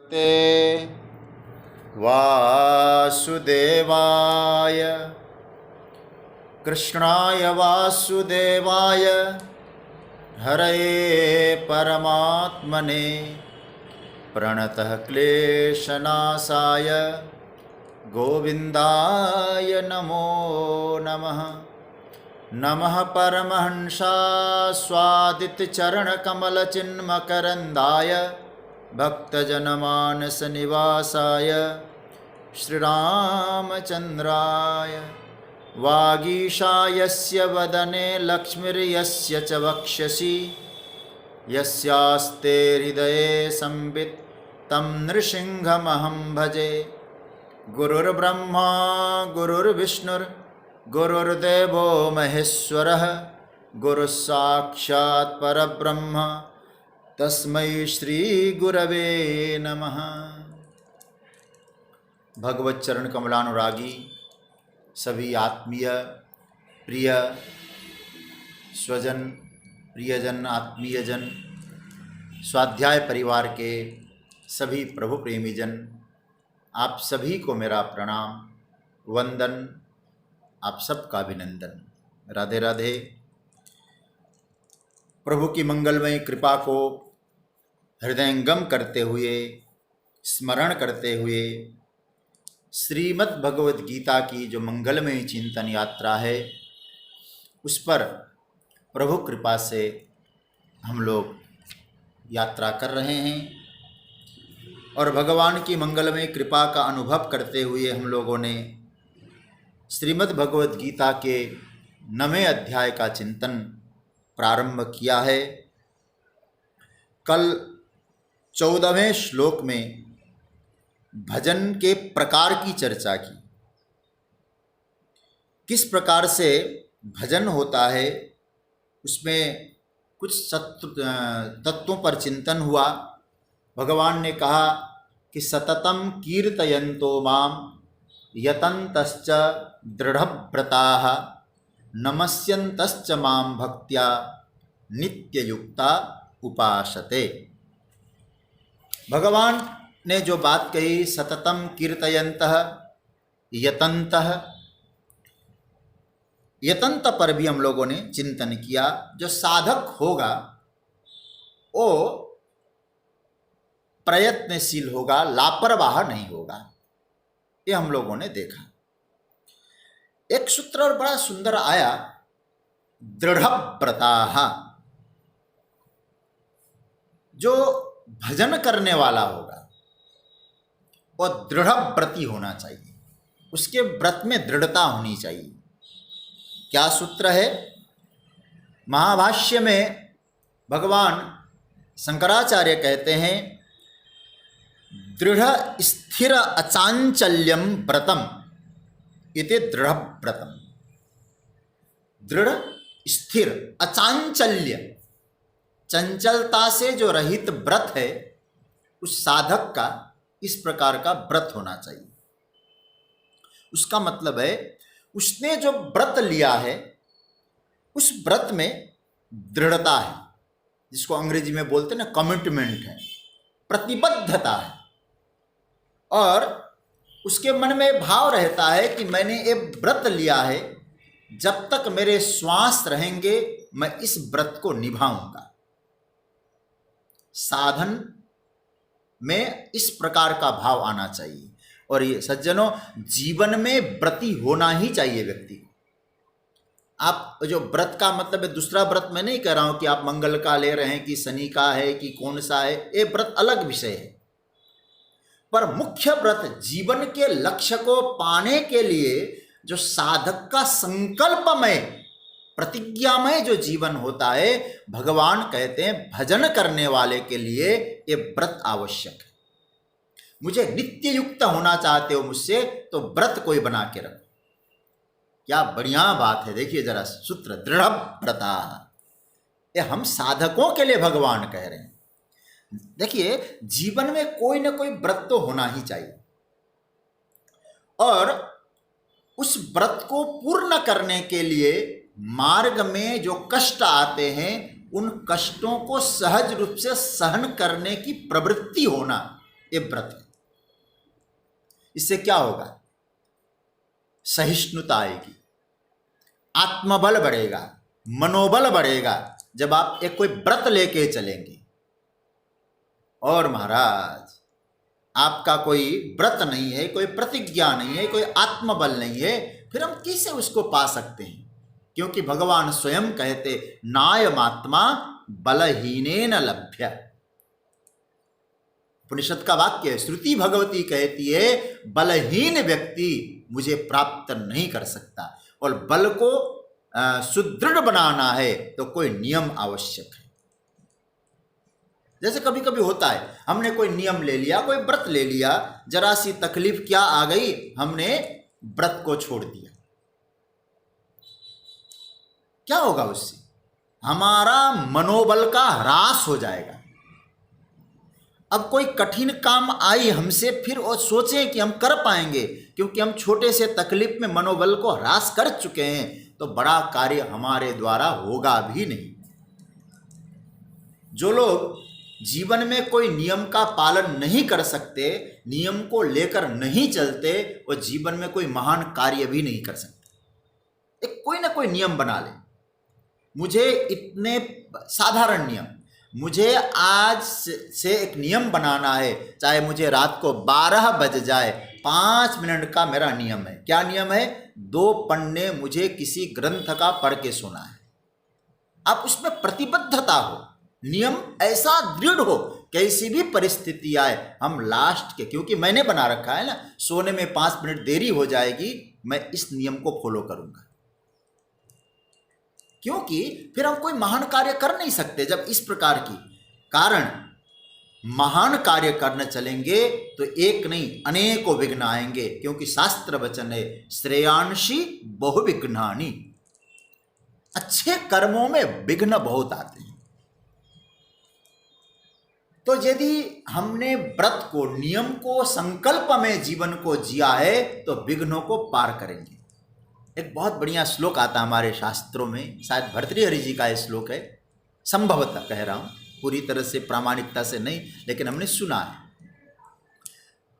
ते वासुदेवाय कृष्णाय वासुदेवाय हरये परमात्मने प्रणतः क्लेशनाशाय गोविन्दाय नमो नमः। नमः परमहंसास्वादितचरणकमलचिन्मकरन्दाय भक्तजनमानसनिवासाय श्रीरामचन्द्राय वागीशायस्य वदने लक्ष्मीर्यस्य च वक्षसि यस्यास्ते हृदये संवित् तं नृसिंहमहं भजे। गुरुर्ब्रह्मा गुरुर्विष्णुर्गुरुर्देवो महेश्वरः गुरुस्साक्षात् परब्रह्म तस्मै श्री गुरवे नमः। भगवत चरण कमलानुरागी सभी आत्मीय प्रिय स्वजन प्रियजन आत्मीयजन स्वाध्याय परिवार के सभी प्रभु प्रेमीजन, आप सभी को मेरा प्रणाम वंदन, आप सबका अभिनंदन। राधे राधे। प्रभु की मंगलमय कृपा को हृदयंगम करते हुए स्मरण करते हुए श्रीमद् भगवद गीता की जो मंगलमय चिंतन यात्रा है उस पर प्रभु कृपा से हम लोग यात्रा कर रहे हैं और भगवान की मंगलमय कृपा का अनुभव करते हुए हम लोगों ने श्रीमद् भगवद गीता के 9वें अध्याय का चिंतन प्रारंभ किया है। कल 14वें श्लोक में भजन के प्रकार की चर्चा की। किस प्रकार से भजन होता है उसमें कुछ तत्वों पर चिंतन हुआ। भगवान ने कहा कि सततम कीर्तयन्तो माम यतन्तश्च दृढ़व्रताः नमस्यन्तश्च माम भक्त्या नित्ययुक्ता उपासते। भगवान ने जो बात कही सततम कीर्तयन्तः यतन्तः, यतंत पर भी हम लोगों ने चिंतन किया। जो साधक होगा वो प्रयत्नशील होगा, लापरवाह नहीं होगा, ये हम लोगों ने देखा। एक सूत्र और बड़ा सुंदर आया, दृढ़व्रताः। जो भजन करने वाला होगा वो दृढ़व्रती होना चाहिए, उसके व्रत में दृढ़ता होनी चाहिए। क्या सूत्र है? महाभाष्य में भगवान शंकराचार्य कहते हैं दृढ़ स्थिर अचांचल्यम व्रतम इति दृढ़ व्रतम। दृढ़ स्थिर अचांचल्य, चंचलता से जो रहित व्रत है उस साधक का इस प्रकार का व्रत होना चाहिए। उसका मतलब है उसने जो व्रत लिया है उस व्रत में दृढ़ता है, जिसको अंग्रेजी में बोलते हैं ना कमिटमेंट है, प्रतिबद्धता है, और उसके मन में भाव रहता है कि मैंने ये व्रत लिया है, जब तक मेरे श्वास रहेंगे मैं इस व्रत को निभाऊंगा। साधन में इस प्रकार का भाव आना चाहिए। और ये सज्जनों, जीवन में व्रती होना ही चाहिए व्यक्ति को। आप जो व्रत का मतलब है, दूसरा व्रत मैं नहीं कह रहा हूं कि आप मंगल का ले रहे हैं कि शनि का है कि कौन सा है, ये व्रत अलग विषय है। पर मुख्य व्रत जीवन के लक्ष्य को पाने के लिए जो साधक का संकल्पमय प्रतिज्ञामय जो जीवन होता है, भगवान कहते हैं भजन करने वाले के लिए ये व्रत आवश्यक है। मुझे नित्य युक्त होना चाहते हो मुझसे, तो व्रत कोई बना के रखो। क्या बढ़िया बात है। देखिए जरा सूत्र, दृढ़व्रता, ये हम साधकों के लिए भगवान कह रहे हैं। देखिए जीवन में कोई ना कोई व्रत तो होना ही चाहिए, और उस व्रत को पूर्ण करने के लिए मार्ग में जो कष्ट आते हैं उन कष्टों को सहज रूप से सहन करने की प्रवृत्ति होना, ये व्रत है। इससे क्या होगा? सहिष्णुता आएगी, आत्मबल बढ़ेगा, मनोबल बढ़ेगा जब आप एक कोई व्रत लेके चलेंगे। और महाराज आपका कोई व्रत नहीं है, कोई प्रतिज्ञा नहीं है, कोई आत्मबल नहीं है, फिर हम कैसे उसको पा सकते हैं? क्योंकि भगवान स्वयं कहते नायमात्मा बलहीनेन लभ्य। उपनिषद का वाक्य है, श्रुति भगवती कहती है बलहीन व्यक्ति मुझे प्राप्त नहीं कर सकता। और बल को सुदृढ़ बनाना है तो कोई नियम आवश्यक है। जैसे कभी कभी होता है, हमने कोई नियम ले लिया, कोई व्रत ले लिया, जरा सी तकलीफ क्या आ गई, हमने व्रत को छोड़ दिया। क्या होगा उससे? हमारा मनोबल का ह्रास हो जाएगा। अब कोई कठिन काम आई हमसे, फिर और सोचें कि हम कर पाएंगे, क्योंकि हम छोटे से तकलीफ में मनोबल को ह्रास कर चुके हैं, तो बड़ा कार्य हमारे द्वारा होगा भी नहीं। जो लोग जीवन में कोई नियम का पालन नहीं कर सकते, नियम को लेकर नहीं चलते, वो जीवन में कोई महान कार्य भी नहीं कर सकते। एक कोई ना कोई नियम बना ले। मुझे इतने साधारण नियम, मुझे आज से एक नियम बनाना है, चाहे मुझे रात को 12 बज जाए, 5 मिनट का मेरा नियम है। क्या नियम है? 2 पन्ने मुझे किसी ग्रंथ का पढ़ के सुना है। आप उसमें प्रतिबद्धता हो, नियम ऐसा दृढ़ हो, कैसी भी परिस्थिति आए हम लास्ट के, क्योंकि मैंने बना रखा है ना, सोने में 5 मिनट देरी हो जाएगी, मैं इस नियम को फॉलो करूंगा। क्योंकि फिर हम कोई महान कार्य कर नहीं सकते जब इस प्रकार की कारण महान कार्य करने चलेंगे तो एक नहीं अनेकों विघ्न आएंगे। क्योंकि शास्त्र वचन है श्रेयांशी बहुविघ्नानि, अच्छे कर्मों में विघ्न बहुत आते हैं। तो यदि हमने व्रत को, नियम को, संकल्प में जीवन को जिया है तो विघ्नों को पार करेंगे। एक बहुत बढ़िया श्लोक आता हमारे शास्त्रों में, शायद भर्तृहरि जी का यह श्लोक है, संभवतः कह रहा हूं, पूरी तरह से प्रामाणिकता से नहीं, लेकिन हमने सुना है।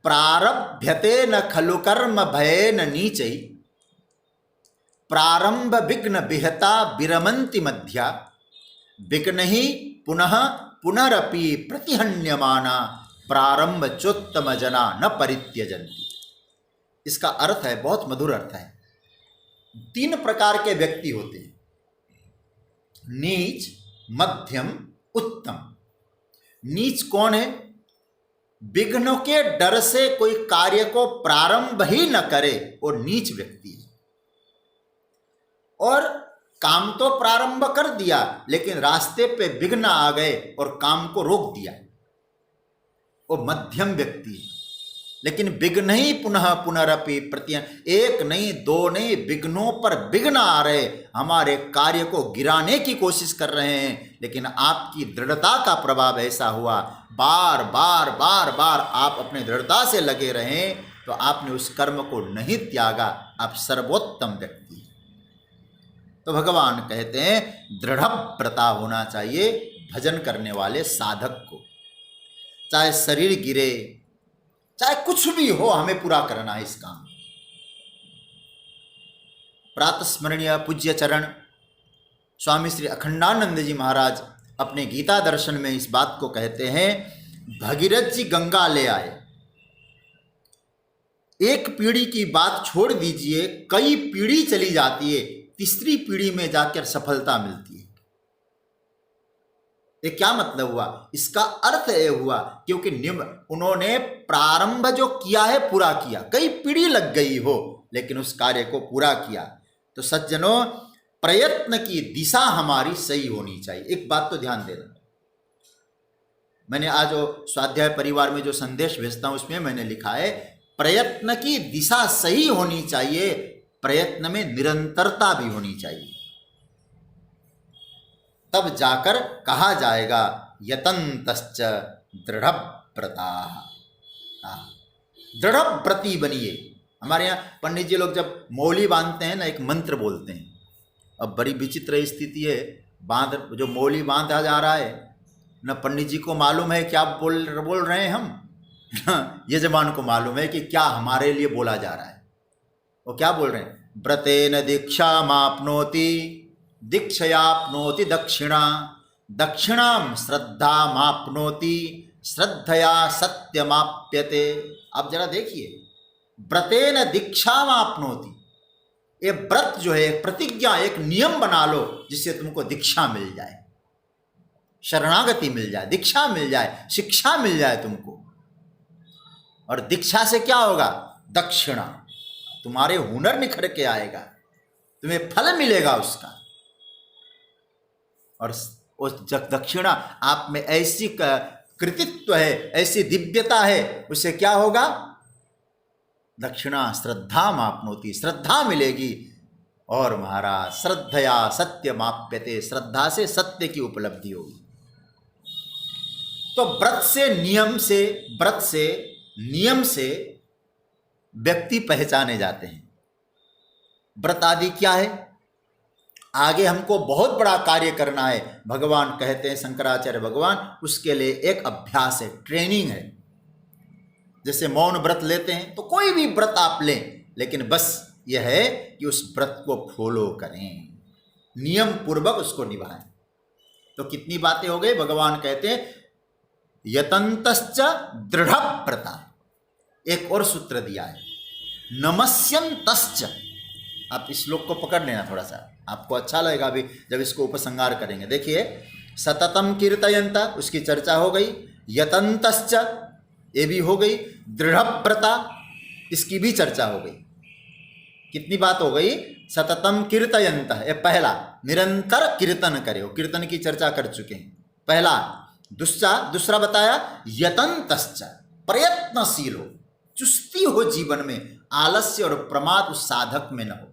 प्रारभ्यते न खलु कर्म भयेन नीचै, प्रारंभ विघ्न विहता विरमन्ति मध्या, विघ्न ही पुनः पुनरपि प्रतिहन्यमाना, प्रारंभ चोत्तम जना न परित्यजन्ति। इसका अर्थ है, बहुत मधुर अर्थ है। 3 प्रकार के व्यक्ति होते हैं, नीच, मध्यम, उत्तम। नीच कौन है? विघ्नों के डर से कोई कार्य को प्रारंभ ही न करे, वो नीच व्यक्ति है। और काम तो प्रारंभ कर दिया, लेकिन रास्ते पे विघ्न आ गए और काम को रोक दिया, वो मध्यम व्यक्ति है। लेकिन विघ्न ही पुनः पुनरपि प्रत्यय, एक नहीं, 2 नहीं, विघ्नों पर विघ्न आ रहे, हमारे कार्य को गिराने की कोशिश कर रहे हैं। लेकिन आपकी दृढ़ता का प्रभाव ऐसा हुआ, बार बार बार बार आप अपने दृढ़ता से लगे रहे, तो आपने उस कर्म को नहीं त्यागा, आप सर्वोत्तम व्यक्ति हैं। तो भगवान कहते हैं दृढ़ व्रता होना चाहिए भजन करने वाले साधक को। चाहे शरीर गिरे, चाहे कुछ भी हो, हमें पूरा करना है इस काम। प्रातस्मरणीय पूज्य चरण स्वामी श्री अखंडानंद जी महाराज अपने गीता दर्शन में इस बात को कहते हैं, भगीरथ जी गंगा ले आए, एक पीढ़ी की बात छोड़ दीजिए, कई पीढ़ी चली जाती है, तीसरी पीढ़ी में जाकर सफलता मिलती है। ये क्या मतलब हुआ? इसका अर्थ ये हुआ क्योंकि उन्होंने प्रारंभ जो किया है पूरा किया, कई पीढ़ी लग गई हो लेकिन उस कार्य को पूरा किया। तो सज्जनों, प्रयत्न की दिशा हमारी सही होनी चाहिए। एक बात तो ध्यान देना, मैंने आज स्वाध्याय परिवार में जो संदेश भेजता हूं उसमें मैंने लिखा है, प्रयत्न की दिशा सही होनी चाहिए, प्रयत्न में निरंतरता भी होनी चाहिए, तब जाकर कहा जाएगा यतन्तश्च दृढ़व्रताः। दृढ़व्रती बनिए। हमारे यहाँ पंडित जी लोग जब मौली बांधते हैं ना, एक मंत्र बोलते हैं। अब बड़ी विचित्र स्थिति है, जो मौली बांधा जा रहा है न पंडित जी को मालूम है क्या बोल रहे हैं हम, यजमान को मालूम है कि क्या हमारे लिए बोला जा रहा है। वो क्या बोल रहे हैं? व्रतेन दीक्षा मापनोति दीक्षयापनोति दक्षिणा, दक्षिणाम श्रद्धा मापनोति श्रद्धया सत्यमाप्यते। आप जरा देखिए, व्रतेन दीक्षा मापनोति, ये व्रत जो है एक प्रतिज्ञा, एक नियम बना लो जिससे तुमको दीक्षा मिल जाए, शरणागति मिल जाए, दीक्षा मिल जाए, शिक्षा मिल जाए तुमको। और दीक्षा से क्या होगा? दक्षिणा, तुम्हारे हुनर निखर के आएगा, तुम्हें फल मिलेगा उसका। और उस दक्षिणा आप में ऐसी कृतित्व है, ऐसी दिव्यता है, उससे क्या होगा? दक्षिणा श्रद्धा मापनोति, श्रद्धा मिलेगी। और महाराज श्रद्धया सत्यमाप्यते, श्रद्धा से सत्य की उपलब्धि होगी। तो व्रत से नियम से व्यक्ति पहचाने जाते हैं। व्रत आदि क्या है? आगे हमको बहुत बड़ा कार्य करना है, भगवान कहते हैं, शंकराचार्य भगवान, उसके लिए एक अभ्यास है, ट्रेनिंग है। जैसे मौन व्रत लेते हैं, तो कोई भी व्रत आप लें, लेकिन बस यह है कि उस व्रत को फॉलो करें, नियम पूर्वक उसको निभाएं। तो कितनी बातें हो गई? भगवान कहते हैं यतंतश्च दृढ़व्रता, एक और सूत्र दिया है, नमस्यन्तश्च। आप इस श्लोक को पकड़ लेना, थोड़ा सा आपको अच्छा लगेगा अभी जब इसको उपसंहार करेंगे। देखिए, सततम कीर्तयन्त, उसकी चर्चा हो गई, यतंतश्च ये भी हो गई, दृढ़व्रता इसकी भी चर्चा हो गई। कितनी बात हो गई? सततम कीर्तयन्त, ये पहला, निरंतर कीर्तन करे, वो कीर्तन की चर्चा कर चुके हैं, पहला। दूसरा बताया यतंतश्च, प्रयत्नशील हो, चुस्ती हो जीवन में, आलस्य और प्रमाद उस साधक में न हो।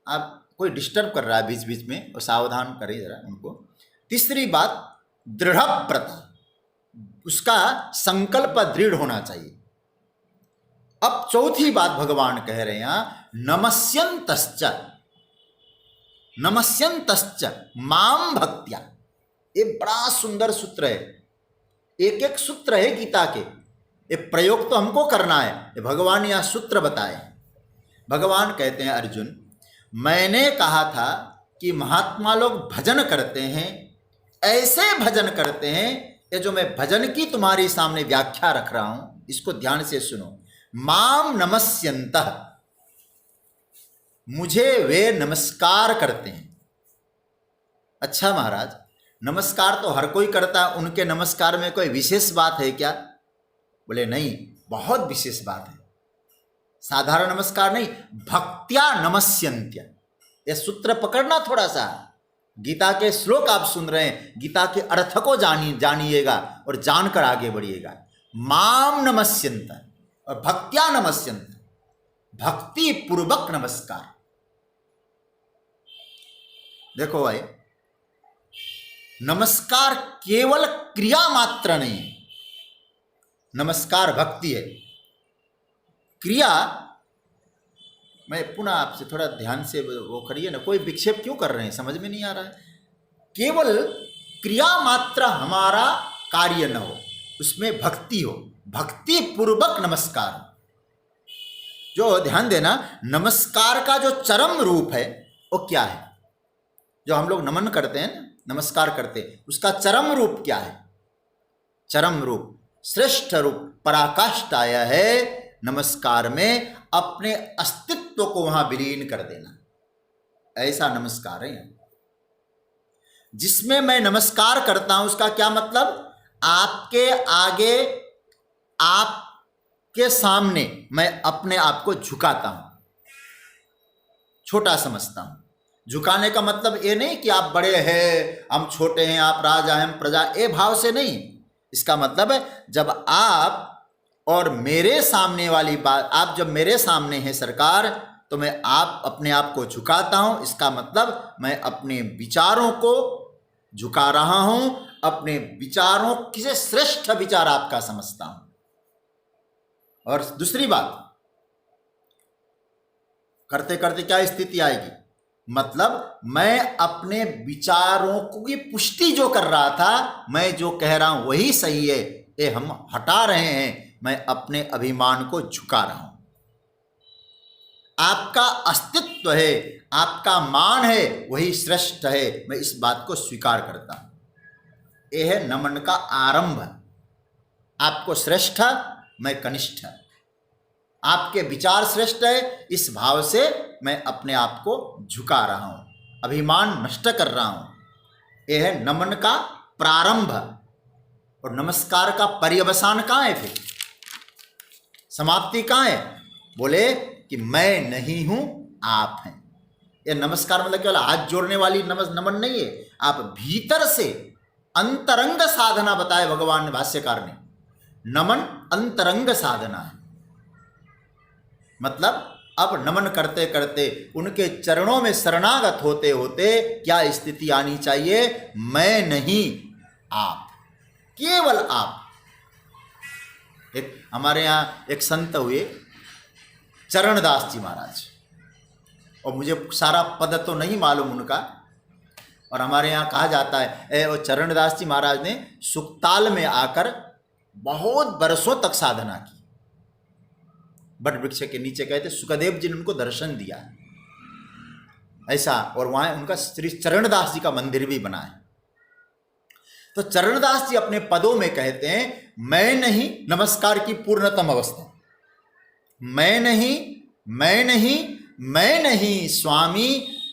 आप कोई डिस्टर्ब कर रहा है बीच बीच में, और सावधान करें जरा उनको। तीसरी बात दृढ़व्रता, उसका संकल्प दृढ़ होना चाहिए। अब चौथी बात भगवान कह रहे हैं नमस्यन्तश्च माम भक्त्या। ये बड़ा सुंदर सूत्र है, एक एक सूत्र है गीता के, ये प्रयोग तो हमको करना है, ये भगवान ने यहाँ सूत्र बताए। भगवान कहते हैं अर्जुन, मैंने कहा था कि महात्मा लोग भजन करते हैं, ऐसे भजन करते हैं, ये जो मैं भजन की तुम्हारी सामने व्याख्या रख रहा हूं, इसको ध्यान से सुनो। माम नमस्यन्तः, मुझे वे नमस्कार करते हैं। अच्छा महाराज, नमस्कार तो हर कोई करता है, उनके नमस्कार में कोई विशेष बात है क्या? बोले नहीं, बहुत विशेष बात है। साधारण नमस्कार नहीं, भक्त्या नमस्यन्त्य। ये सूत्र पकड़ना थोड़ा सा, गीता के श्लोक आप सुन रहे हैं, गीता के अर्थ को जानिएगा और जानकर आगे बढ़िएगा। माम नमस्यन्त और भक्त्या नमस्यन्त, भक्ति पूर्वक नमस्कार। देखो भाई, नमस्कार केवल क्रिया मात्र नहीं है, नमस्कार भक्ति है। क्रिया, मैं पुनः आपसे थोड़ा ध्यान से वो करिए ना, कोई विक्षेप क्यों कर रहे हैं, समझ में नहीं आ रहा है। केवल क्रिया मात्र हमारा कार्य न हो, उसमें भक्ति हो, भक्ति पूर्वक नमस्कार। जो ध्यान देना, नमस्कार का जो चरम रूप है वो क्या है? जो हम लोग नमन करते हैं, नमस्कार करते हैं, उसका चरम रूप क्या है? चरम रूप, श्रेष्ठ रूप, पराकाष्ठा आया है नमस्कार में, अपने अस्तित्व को वहां विलीन कर देना, ऐसा नमस्कार है। जिसमें मैं नमस्कार करता हूं, उसका क्या मतलब? आपके आगे, आपके सामने मैं अपने आप को झुकाता हूं, छोटा समझता हूं। झुकाने का मतलब ये नहीं कि आप बड़े हैं, हम छोटे हैं, आप राजा हैं, हम प्रजा, ये भाव से नहीं। इसका मतलब है जब आप और मेरे सामने वाली बात, आप जब मेरे सामने हैं सरकार, तो मैं अपने आप को झुकाता हूं। इसका मतलब मैं अपने विचारों को झुका रहा हूं, अपने विचारों से श्रेष्ठ विचार आपका समझता हूं। और दूसरी बात, करते करते क्या स्थिति आएगी? मतलब मैं अपने विचारों की पुष्टि जो कर रहा था, मैं जो कह रहा हूं वही सही है, ये हम हटा रहे हैं, मैं अपने अभिमान को झुका रहा हूं। आपका अस्तित्व है, आपका मान है, वही श्रेष्ठ है, मैं इस बात को स्वीकार करता हूं। यह है नमन का आरंभ। आपको श्रेष्ठ, मैं कनिष्ठ, आपके विचार श्रेष्ठ है, इस भाव से मैं अपने आप को झुका रहा हूं, अभिमान नष्ट कर रहा हूं। यह है नमन का प्रारंभ। और नमस्कार का पर्यवसान कहाँ है, फिर समाप्ति कहाँ है? बोले कि मैं नहीं हूं, आप हैं। यह नमस्कार मतलब केवल हाथ जोड़ने वाली नमन नहीं है, आप भीतर से अंतरंग साधना बताए भगवान ने, भाष्यकार ने। नमन अंतरंग साधना है, मतलब अब नमन करते करते उनके चरणों में शरणागत होते होते क्या स्थिति आनी चाहिए? मैं नहीं, आप, केवल आप। एक हमारे यहाँ एक संत हुए चरणदास जी महाराज, और मुझे सारा पद तो नहीं मालूम उनका, और हमारे यहाँ कहा जाता है वो चरणदास जी महाराज ने सुक्ताल में आकर बहुत बरसों तक साधना की। बट वृक्ष के नीचे कहते सुखदेव जी ने उनको दर्शन दिया ऐसा, और वहां उनका श्री चरणदास जी का मंदिर भी बना है। तो चरणदास जी अपने पदों में कहते हैं, मैं नहीं, नमस्कार की पूर्णतम अवस्था, मैं नहीं, मैं नहीं, मैं नहीं, स्वामी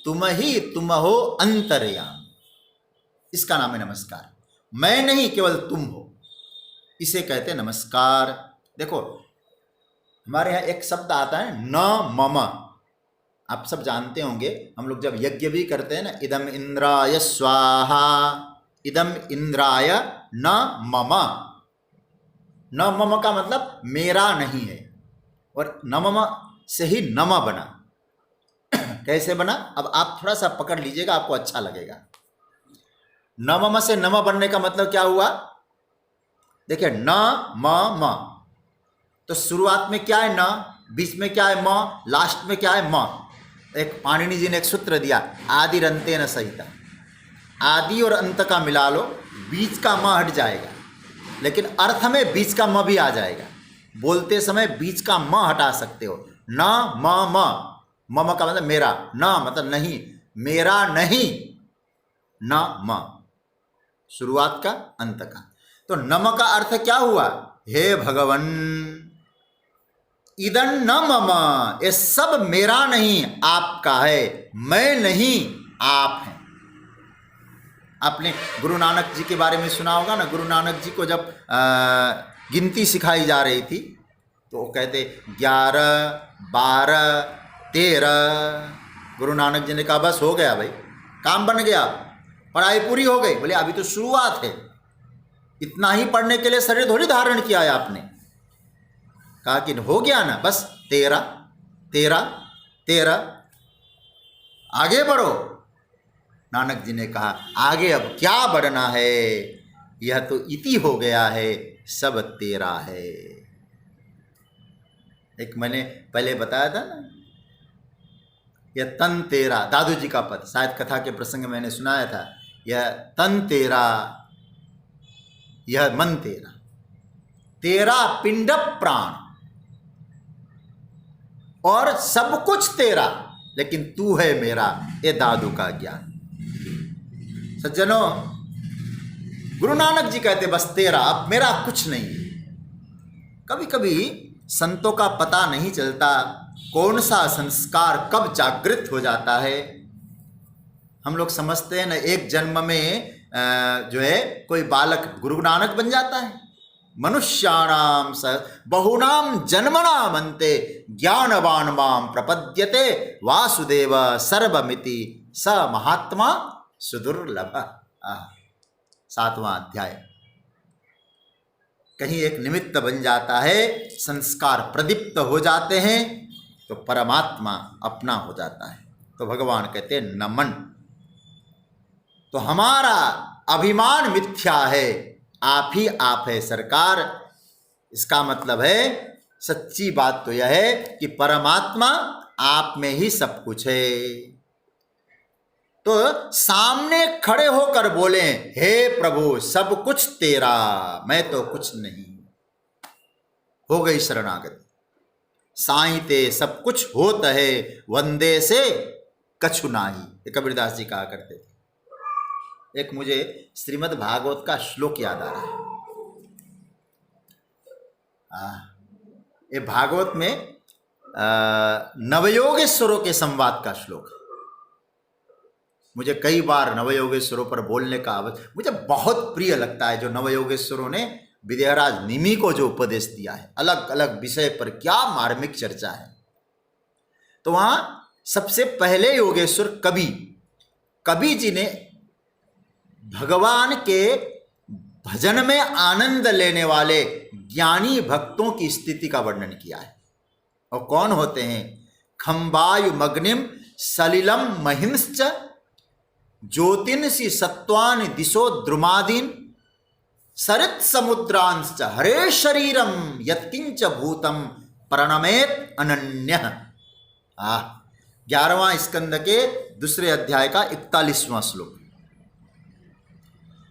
तुम ही तुम हो अंतर्यामी। इसका नाम है नमस्कार। मैं नहीं, केवल तुम हो, इसे कहते हैं नमस्कार। देखो हमारे यहाँ एक शब्द आता है न मम, आप सब जानते होंगे, हम लोग जब यज्ञ भी करते हैं ना, इदम इंद्राय स्वाहा, इदम इंद्राय न मम। न मम का मतलब मेरा नहीं है, और न मम से ही नम बना। कैसे बना? अब आप थोड़ा सा पकड़ लीजिएगा, आपको अच्छा लगेगा। न मम से नम बनने का मतलब क्या हुआ? देखिए, न म म, तो शुरुआत में क्या है न, बीच में क्या है म, लास्ट में क्या है म। एक पाणिनि जी ने एक सूत्र दिया, आदिरंते न सहिता। आदि और अंत का मिला लो, बीच का म हट जाएगा, लेकिन अर्थ में बीच का म भी आ जाएगा। बोलते समय बीच का म हटा सकते हो। न म म, मम का मतलब मेरा, न मतलब नहीं, मेरा नहीं, न म, शुरुआत का अंत का। तो नम का अर्थ क्या हुआ? हे भगवन, इदं न मम, ये सब मेरा नहीं, आपका है। मैं नहीं, आप हैं। आपने गुरु नानक जी के बारे में सुना होगा ना। गुरु नानक जी को जब गिनती सिखाई जा रही थी तो वो कहते 11, 12, 13। गुरु नानक जी ने कहा बस हो गया भाई, काम बन गया, पढ़ाई पूरी हो गई। बोले अभी तो शुरुआत है, इतना ही पढ़ने के लिए शरीर थोड़ी धारण किया है आपने। कहा कि हो गया ना, बस 13, 13, 13, आगे बढ़ो। नानक जी ने कहा आगे अब क्या बढ़ना है, यह तो इति हो गया है, सब तेरा है। एक मैंने पहले बताया था ना, यह तन तेरा, दादू जी का पद, शायद कथा के प्रसंग में मैंने सुनाया था। यह तन तेरा, यह मन तेरा, तेरा पिंड प्राण और सब कुछ तेरा, लेकिन तू है मेरा, ये दादू का ज्ञान। सज्जनों, गुरु नानक जी कहते बस तेरा, अब मेरा कुछ नहीं। कभी कभी संतों का पता नहीं चलता कौन सा संस्कार कब जागृत हो जाता है। हम लोग समझते हैं ना, एक जन्म में जो है कोई बालक गुरु नानक बन जाता है। मनुष्याणाम स बहुनाम जन्मनाम अन्ते ज्ञानवान माम प्रपद्यते वासुदेव सर्वमिति स महात्मा सुदुर्लभ। 7वां अध्याय। कहीं एक निमित्त बन जाता है, संस्कार प्रदीप्त हो जाते हैं, तो परमात्मा अपना हो जाता है। तो भगवान कहते हैं नमन। तो हमारा अभिमान मिथ्या है, आप ही आप है सरकार। इसका मतलब है, सच्ची बात तो यह है कि परमात्मा आप में ही सब कुछ है। तो सामने खड़े होकर बोले, हे प्रभु सब कुछ तेरा, मैं तो कुछ नहीं। हो गई शरणागति। साईं ते सब कुछ होत है, वंदे से कछु नाही, ये कबीरदास जी कहा करते थे। एक मुझे श्रीमद् भागवत का श्लोक याद आ रहा है। ये भागवत में नवयोगेश्वरों के संवाद का श्लोक है। मुझे कई बार नवयोगेश्वरों पर बोलने का मुझे बहुत प्रिय लगता है। जो नवयोगेश्वरों ने विद्याराज निमि को जो उपदेश दिया है, अलग अलग विषय पर क्या मार्मिक चर्चा है। तो वहां सबसे पहले योगेश्वर कवि जी ने भगवान के भजन में आनंद लेने वाले ज्ञानी भक्तों की स्थिति का वर्णन किया है। और कौन होते हैं? खंबायु मग्निम सलिलम महिंश्च ज्योतिन्सी सत्वान दिशो द्रुमादीन सरित समुद्रांश्च हरे शरीरम यत्किंच भूतम प्रणमेत अनन्यः। 11वां स्कंद के दूसरे अध्याय का 41वां श्लोक।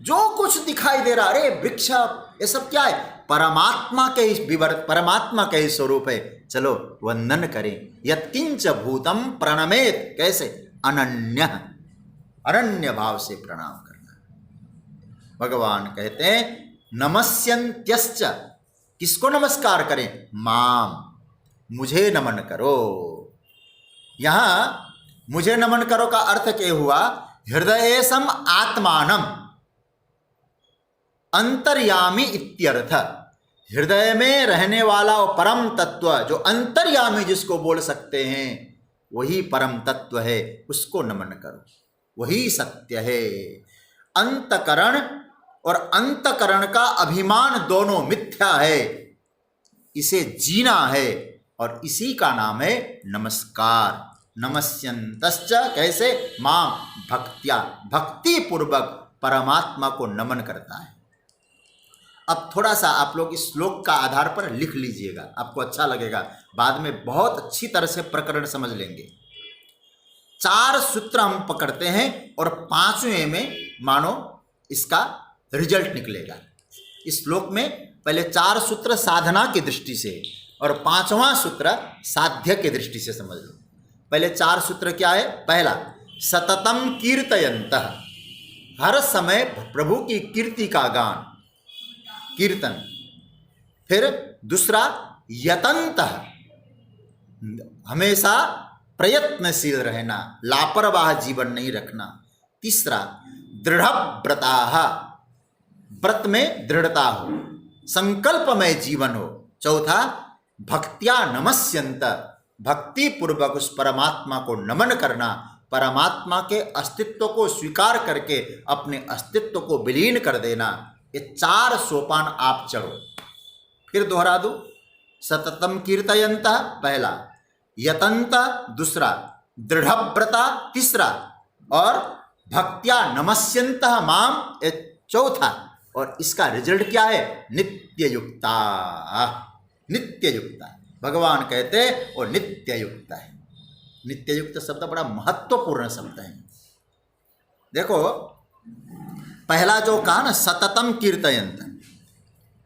जो कुछ दिखाई दे रहा, अरे वृक्ष ये सब क्या है? परमात्मा के परमात्मा के ही स्वरूप है। चलो वंदन करें। यत्किंच भूतम प्रणमेत, कैसे? अनन्यः, अनन्य भाव से प्रणाम करना। भगवान कहते हैं नमस्यन्त्यश्च, किसको नमस्कार करें? माम, मुझे नमन करो। यहां मुझे नमन करो का अर्थ क्या हुआ? हृदयेशम आत्मानम अंतर्यामी इत्यर्थ। हृदय में रहने वाला वो परम तत्व, जो अंतर्यामी जिसको बोल सकते हैं, वही परम तत्व है, उसको नमन करो, वही सत्य है। अंतकरण और अंतकरण का अभिमान दोनों मिथ्या है, इसे जीना है, और इसी का नाम है नमस्कार। नमस्यन्तश्च, कैसे? मां भक्त्या, भक्ति पूर्वक परमात्मा को नमन करता है। अब थोड़ा सा आप लोग इस श्लोक का आधार पर लिख लीजिएगा, आपको अच्छा लगेगा। बाद में बहुत अच्छी तरह से प्रकरण समझ लेंगे। 4 सूत्र हम पकड़ते हैं और 5वें में मानो इसका रिजल्ट निकलेगा। इस श्लोक में पहले 4 सूत्र साधना की दृष्टि से और 5वां सूत्र साध्य की दृष्टि से समझ लो। पहले 4 सूत्र क्या है? पहला, सततम कीर्तयन्तः, हर समय प्रभु की कीर्ति का गान, कीर्तन। फिर दूसरा, यतन्तः, हमेशा प्रयत्नशील रहना, लापरवाह जीवन नहीं रखना। तीसरा, दृढ़व्रताः, व्रत में दृढ़ता हो, संकल्पमय जीवन हो। चौथा, भक्त्या नमस्यन्त, भक्ति पूर्वक उस परमात्मा को नमन करना, परमात्मा के अस्तित्व को स्वीकार करके अपने अस्तित्व को विलीन कर देना। ये 4 सोपान आप चढ़ो। फिर दोहरा दो, सततम कीर्तयन्तः पहला, यतन्त दूसरा, दृढ़व्रता तीसरा, और भक्त्या नमस्यन्तः माम ये चौथा। और इसका रिजल्ट क्या है? नित्ययुक्ता। नित्ययुक्ता, भगवान कहते हैं वो नित्ययुक्त है। नित्ययुक्त शब्द बड़ा महत्वपूर्ण शब्द है। देखो, पहला जो कहा ना, सततम कीर्तयन्त,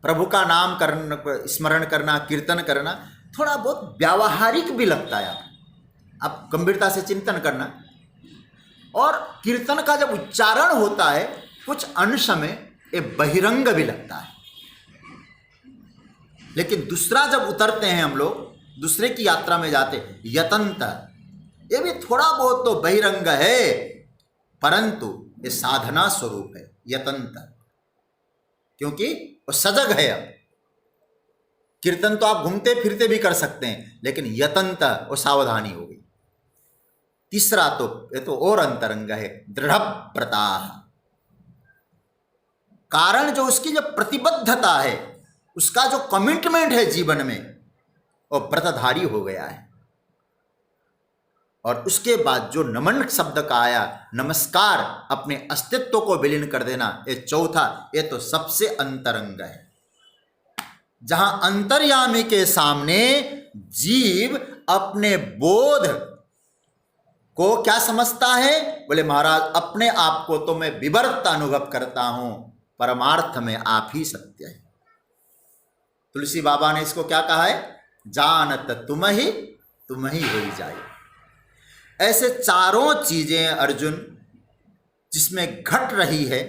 प्रभु का नाम करना, स्मरण करना, कीर्तन करना, थोड़ा बहुत व्यावहारिक भी लगता है। आप गंभीरता से चिंतन करना। और कीर्तन का जब उच्चारण होता है कुछ अंश में ये बहिरंग भी लगता है। लेकिन दूसरा जब उतरते हैं हम लोग, दूसरे की यात्रा में जाते, यतंत, ये भी थोड़ा बहुत तो बहिरंग है, परंतु ये साधना स्वरूप है यतंत, क्योंकि वो सजग है। अब कीर्तन तो आप घूमते फिरते भी कर सकते हैं, लेकिन यतंत वो सावधानी हो गई। तीसरा तो ये तो और अंतरंग है, दृढ़व्रता, कारण जो उसकी जो प्रतिबद्धता है, उसका जो कमिटमेंट है जीवन में, वो व्रतधारी हो गया है। और उसके बाद जो नमन शब्द का आया, नमस्कार, अपने अस्तित्व को विलीन कर देना, ये चौथा, ये तो सबसे अंतरंग है। जहां अंतर्यामी के सामने जीव अपने बोध को क्या समझता है? बोले महाराज अपने आप को तो मैं विवर्त अनुभव करता हूं, परमार्थ में आप ही सत्य है। तुलसी बाबा ने इसको क्या कहा है? जानत तुम ही हो जाए। ऐसे चारों चीजें अर्जुन जिसमें घट रही है,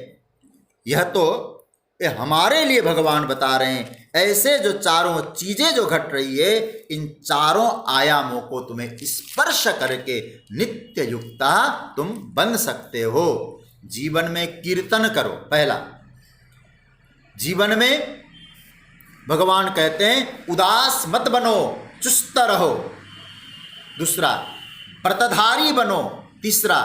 यह तो ये हमारे लिए भगवान बता रहे हैं। ऐसे जो चारों चीजें जो घट रही है, इन चारों आयामों को तुम्हें स्पर्श करके नित्य युक्ता तुम बन सकते हो। जीवन में कीर्तन करो। पहला, जीवन में भगवान कहते हैं उदास मत बनो, चुस्त रहो। दूसरा, व्रतधारी बनो। तीसरा,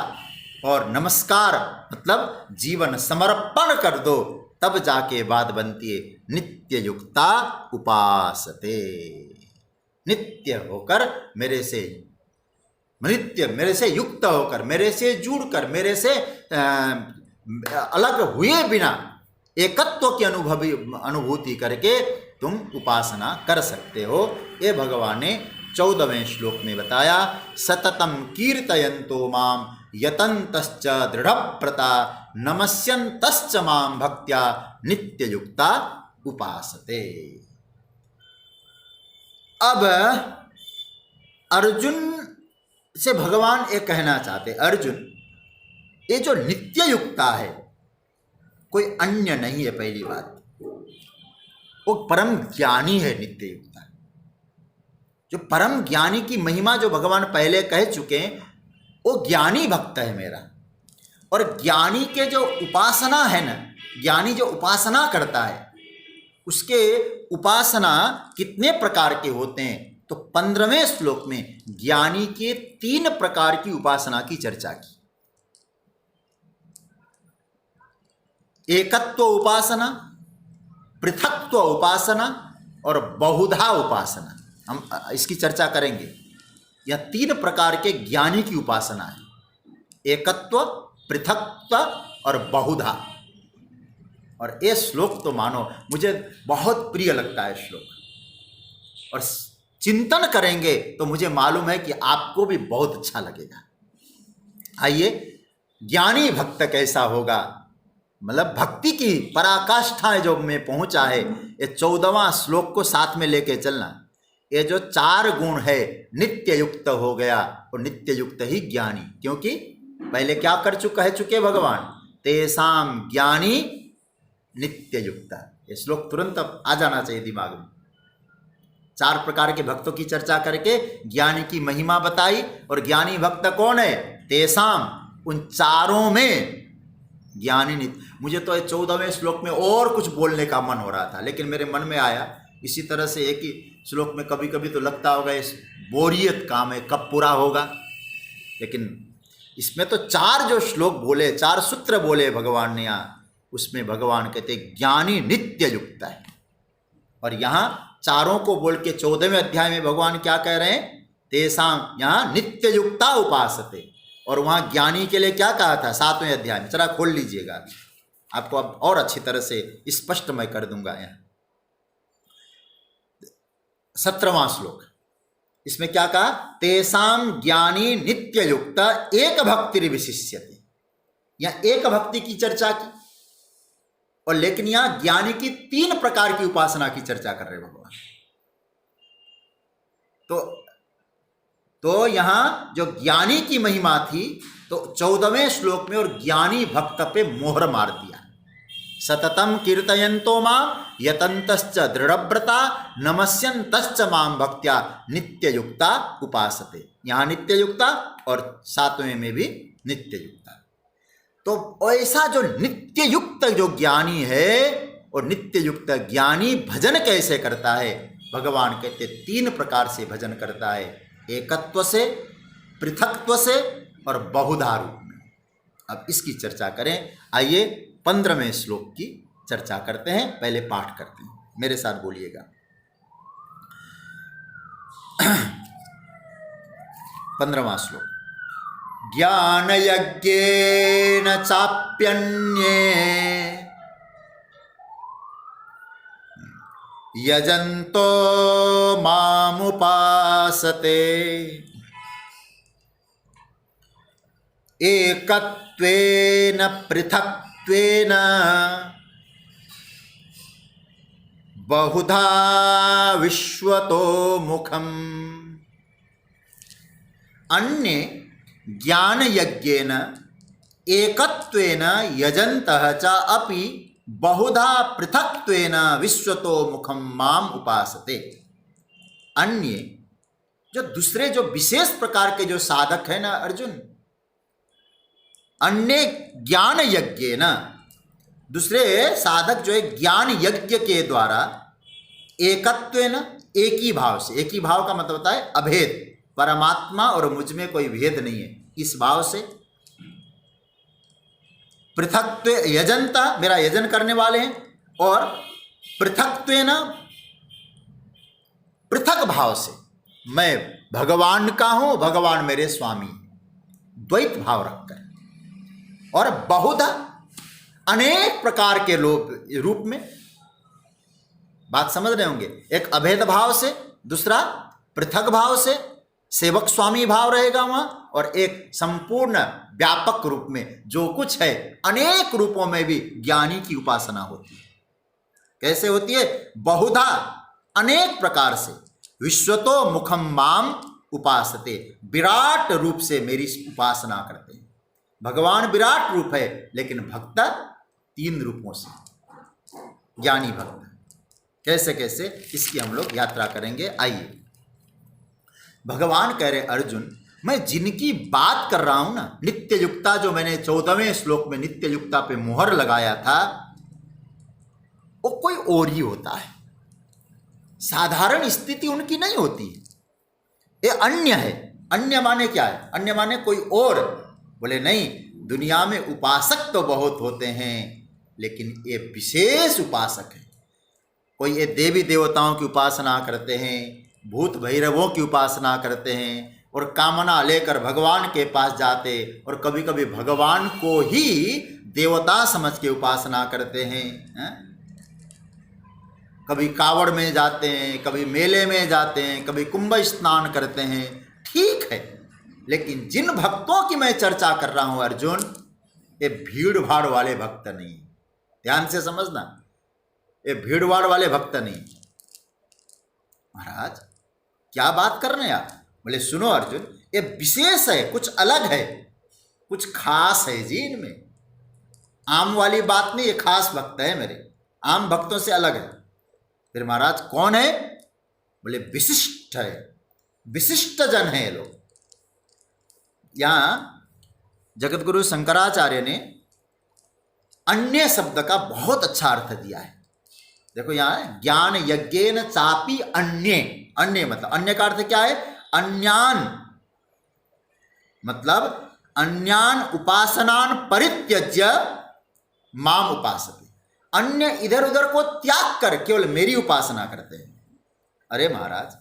और नमस्कार मतलब जीवन समर्पण कर दो, तब जाके बात बनती है नित्य युक्ता उपासते। नित्य होकर मेरे से, नित्य मेरे से युक्त होकर, मेरे से जुड़कर, मेरे से अलग हुए बिना एकत्व की अनुभूति करके तुम उपासना कर सकते हो। ये भगवान ने 14वें श्लोक में बताया। सततम कीर्तयन्तो माम यतन्तश्च दृढ़व्रता नमस्यन्तश्च माम भक्त्या नित्ययुक्ता उपासते। अब अर्जुन से भगवान ये कहना चाहते, अर्जुन ये जो नित्ययुक्ता है कोई अन्य नहीं है। पहली बात, वो परम ज्ञानी है। नित्ययुक्ता जो परम ज्ञानी की महिमा जो भगवान पहले कह चुके हैं, वो ज्ञानी भक्त है मेरा। और ज्ञानी के जो उपासना है ना, ज्ञानी जो उपासना करता है, उसके उपासना कितने प्रकार के होते हैं? तो 15वें श्लोक में ज्ञानी के 3 प्रकार की उपासना की चर्चा की। एकत्व उपासना, पृथक्त्व उपासना और बहुधा उपासना। हम इसकी चर्चा करेंगे। यह 3 प्रकार के ज्ञानी की उपासना है, एकत्व, पृथक्त्व और बहुधा। और ये श्लोक तो मानो मुझे बहुत प्रिय लगता है श्लोक, और चिंतन करेंगे तो मुझे मालूम है कि आपको भी बहुत अच्छा लगेगा। आइए, ज्ञानी भक्त कैसा होगा, मतलब भक्ति की पराकाष्ठा जो में पहुंचा है, ये 14वां श्लोक को साथ में लेके चलना। ये जो 4 गुण है, नित्य युक्त हो गया, और नित्य युक्त ही ज्ञानी। क्योंकि पहले क्या कह चुके भगवान? तेसाम ज्ञानी नित्य युक्त। ये श्लोक तुरंत आ जाना चाहिए दिमाग में। 4 प्रकार के भक्तों की चर्चा करके ज्ञानी की महिमा बताई। और ज्ञानी भक्त कौन है? तेसाम, उन चारों में ज्ञानी नित्य। मुझे तो 14वें श्लोक में और कुछ बोलने का मन हो रहा था, लेकिन मेरे मन में आया इसी तरह से एक ही श्लोक में कभी कभी तो लगता होगा इस बोरियत काम है, कब पूरा होगा। लेकिन इसमें तो 4 जो श्लोक बोले, 4 सूत्र बोले भगवान ने यहाँ, उसमें भगवान कहते ज्ञानी नित्य युक्त है। और यहाँ चारों को बोल के 14वें अध्याय में भगवान क्या कह रहे हैं? तेसाम, यहाँ नित्य युक्ता उपासते। और वहाँ ज्ञानी के लिए क्या कहा था 7वें अध्याय में? चला खोल लीजिएगा, आपको अब और अच्छी तरह से स्पष्ट मैं कर दूंगा। यहाँ 17वां श्लोक, इसमें क्या कहा? तेसाम ज्ञानी नित्य युक्त एक भक्ति विशिष्यते। यहाँ एक भक्ति की चर्चा की, और लेकिन यहां ज्ञानी की 3 प्रकार की उपासना की चर्चा कर रहे भगवान। तो यहां जो ज्ञानी की महिमा थी, तो 14वें श्लोक में और ज्ञानी भक्त पे मोहर मार दिया। सततम कीर्तयन्तो माम यतन्तश्च दृढ़व्रता नमस्यन्तश्च माम भक्त्या नित्य युक्ता उपासते। यहाँ नित्य युक्ता और 7वें में भी नित्य युक्ता। तो ऐसा जो नित्य युक्त जो ज्ञानी है, और नित्य युक्त ज्ञानी भजन कैसे करता है? भगवान कहते 3 प्रकार से भजन करता है, एकत्व से, पृथक्त्व से और बहुधा रूप में। अब इसकी चर्चा करें। आइए 15वें श्लोक की चर्चा करते हैं। पहले पाठ करते हैं, मेरे साथ बोलिएगा। 15वां श्लोक। ज्ञान यज्ञेन चाप्यन्ये यजन्तो मामुपासते एकत्वेन पृथक्त्वेन बहुधा विश्वतो मुखम्। अन्ये ज्ञान यज्ञेन एकत्वेन यजन्तः च अपि बहुधा पृथक्त्वेन विश्वतो मुखम माम उपासते। अन्य जो दूसरे जो विशेष प्रकार के जो साधक है ना अर्जुन, अन्य ज्ञान यज्ञ न, दूसरे साधक जो है ज्ञान यज्ञ के द्वारा एकत्वेन, एक ही भाव से, एक ही भाव का मतलब होता है अभेद, परमात्मा और मुझ में कोई भेद नहीं है, इस भाव से पृथक्त्व यजंता, मेरा यजन करने वाले हैं, और पृथक्त्वेन, पृथक भाव से मैं भगवान का हूं, भगवान मेरे स्वामी, द्वैत भाव रखकर, और बहुधा अनेक प्रकार के रूप में। बात समझ रहे होंगे, एक अभेद भाव से, दूसरा पृथक भाव से, सेवक स्वामी भाव रहेगा वहां, और एक संपूर्ण व्यापक रूप में जो कुछ है अनेक रूपों में भी ज्ञानी की उपासना होती है। कैसे होती है? बहुधा, अनेक प्रकार से, विश्वतो मुखम माम उपासते, विराट रूप से मेरी उपासना करते हैं। भगवान विराट रूप है, लेकिन भक्त 3 रूपों से, ज्ञानी भक्त। कैसे कैसे, इसकी हम लोग यात्रा करेंगे। आइए, भगवान कह रहे अर्जुन, मैं जिनकी बात कर रहा हूं ना, नित्य युक्ता, जो मैंने 14वें श्लोक में नित्य युक्ता पे मुहर लगाया था, वो कोई और ही होता है, साधारण स्थिति उनकी नहीं होती है, ये अन्य है। अन्य माने क्या है? अन्य माने कोई और। बोले नहीं, दुनिया में उपासक तो बहुत होते हैं, लेकिन ये विशेष उपासक है। कोई ये देवी देवताओं की उपासना करते हैं, भूत भैरवों की उपासना करते हैं, और कामना लेकर भगवान के पास जाते, और कभी कभी भगवान को ही देवता समझ के उपासना करते हैं, कभी कावड़ में जाते हैं, कभी मेले में जाते हैं, कभी कुंभ स्नान करते हैं। ठीक है, लेकिन जिन भक्तों की मैं चर्चा कर रहा हूं अर्जुन, ये भीड़ भाड़ वाले भक्त नहीं। ध्यान से समझना, ये भीड़ भाड़ वाले भक्त नहीं। महाराज क्या बात कर रहे हैं आप? बोले सुनो अर्जुन, ये विशेष है, कुछ अलग है, कुछ खास है जी इनमें। आम वाली बात नहीं, ये खास भक्त है मेरे, आम भक्तों से अलग है। फिर महाराज कौन है? बोले विशिष्ट है, विशिष्ट जन है ये लोग। यहां जगत गुरु शंकराचार्य ने अन्य शब्द का बहुत अच्छा अर्थ दिया है। देखो यहां ज्ञान यज्ञेन चापि अन्य, अन्य मतलब, अन्य का अर्थ क्या है? अन्यान, मतलब अन्यान उपासनान परित्यज्य माम उपासते, अन्य इधर उधर को त्याग कर केवल मेरी उपासना करते हैं। अरे महाराज,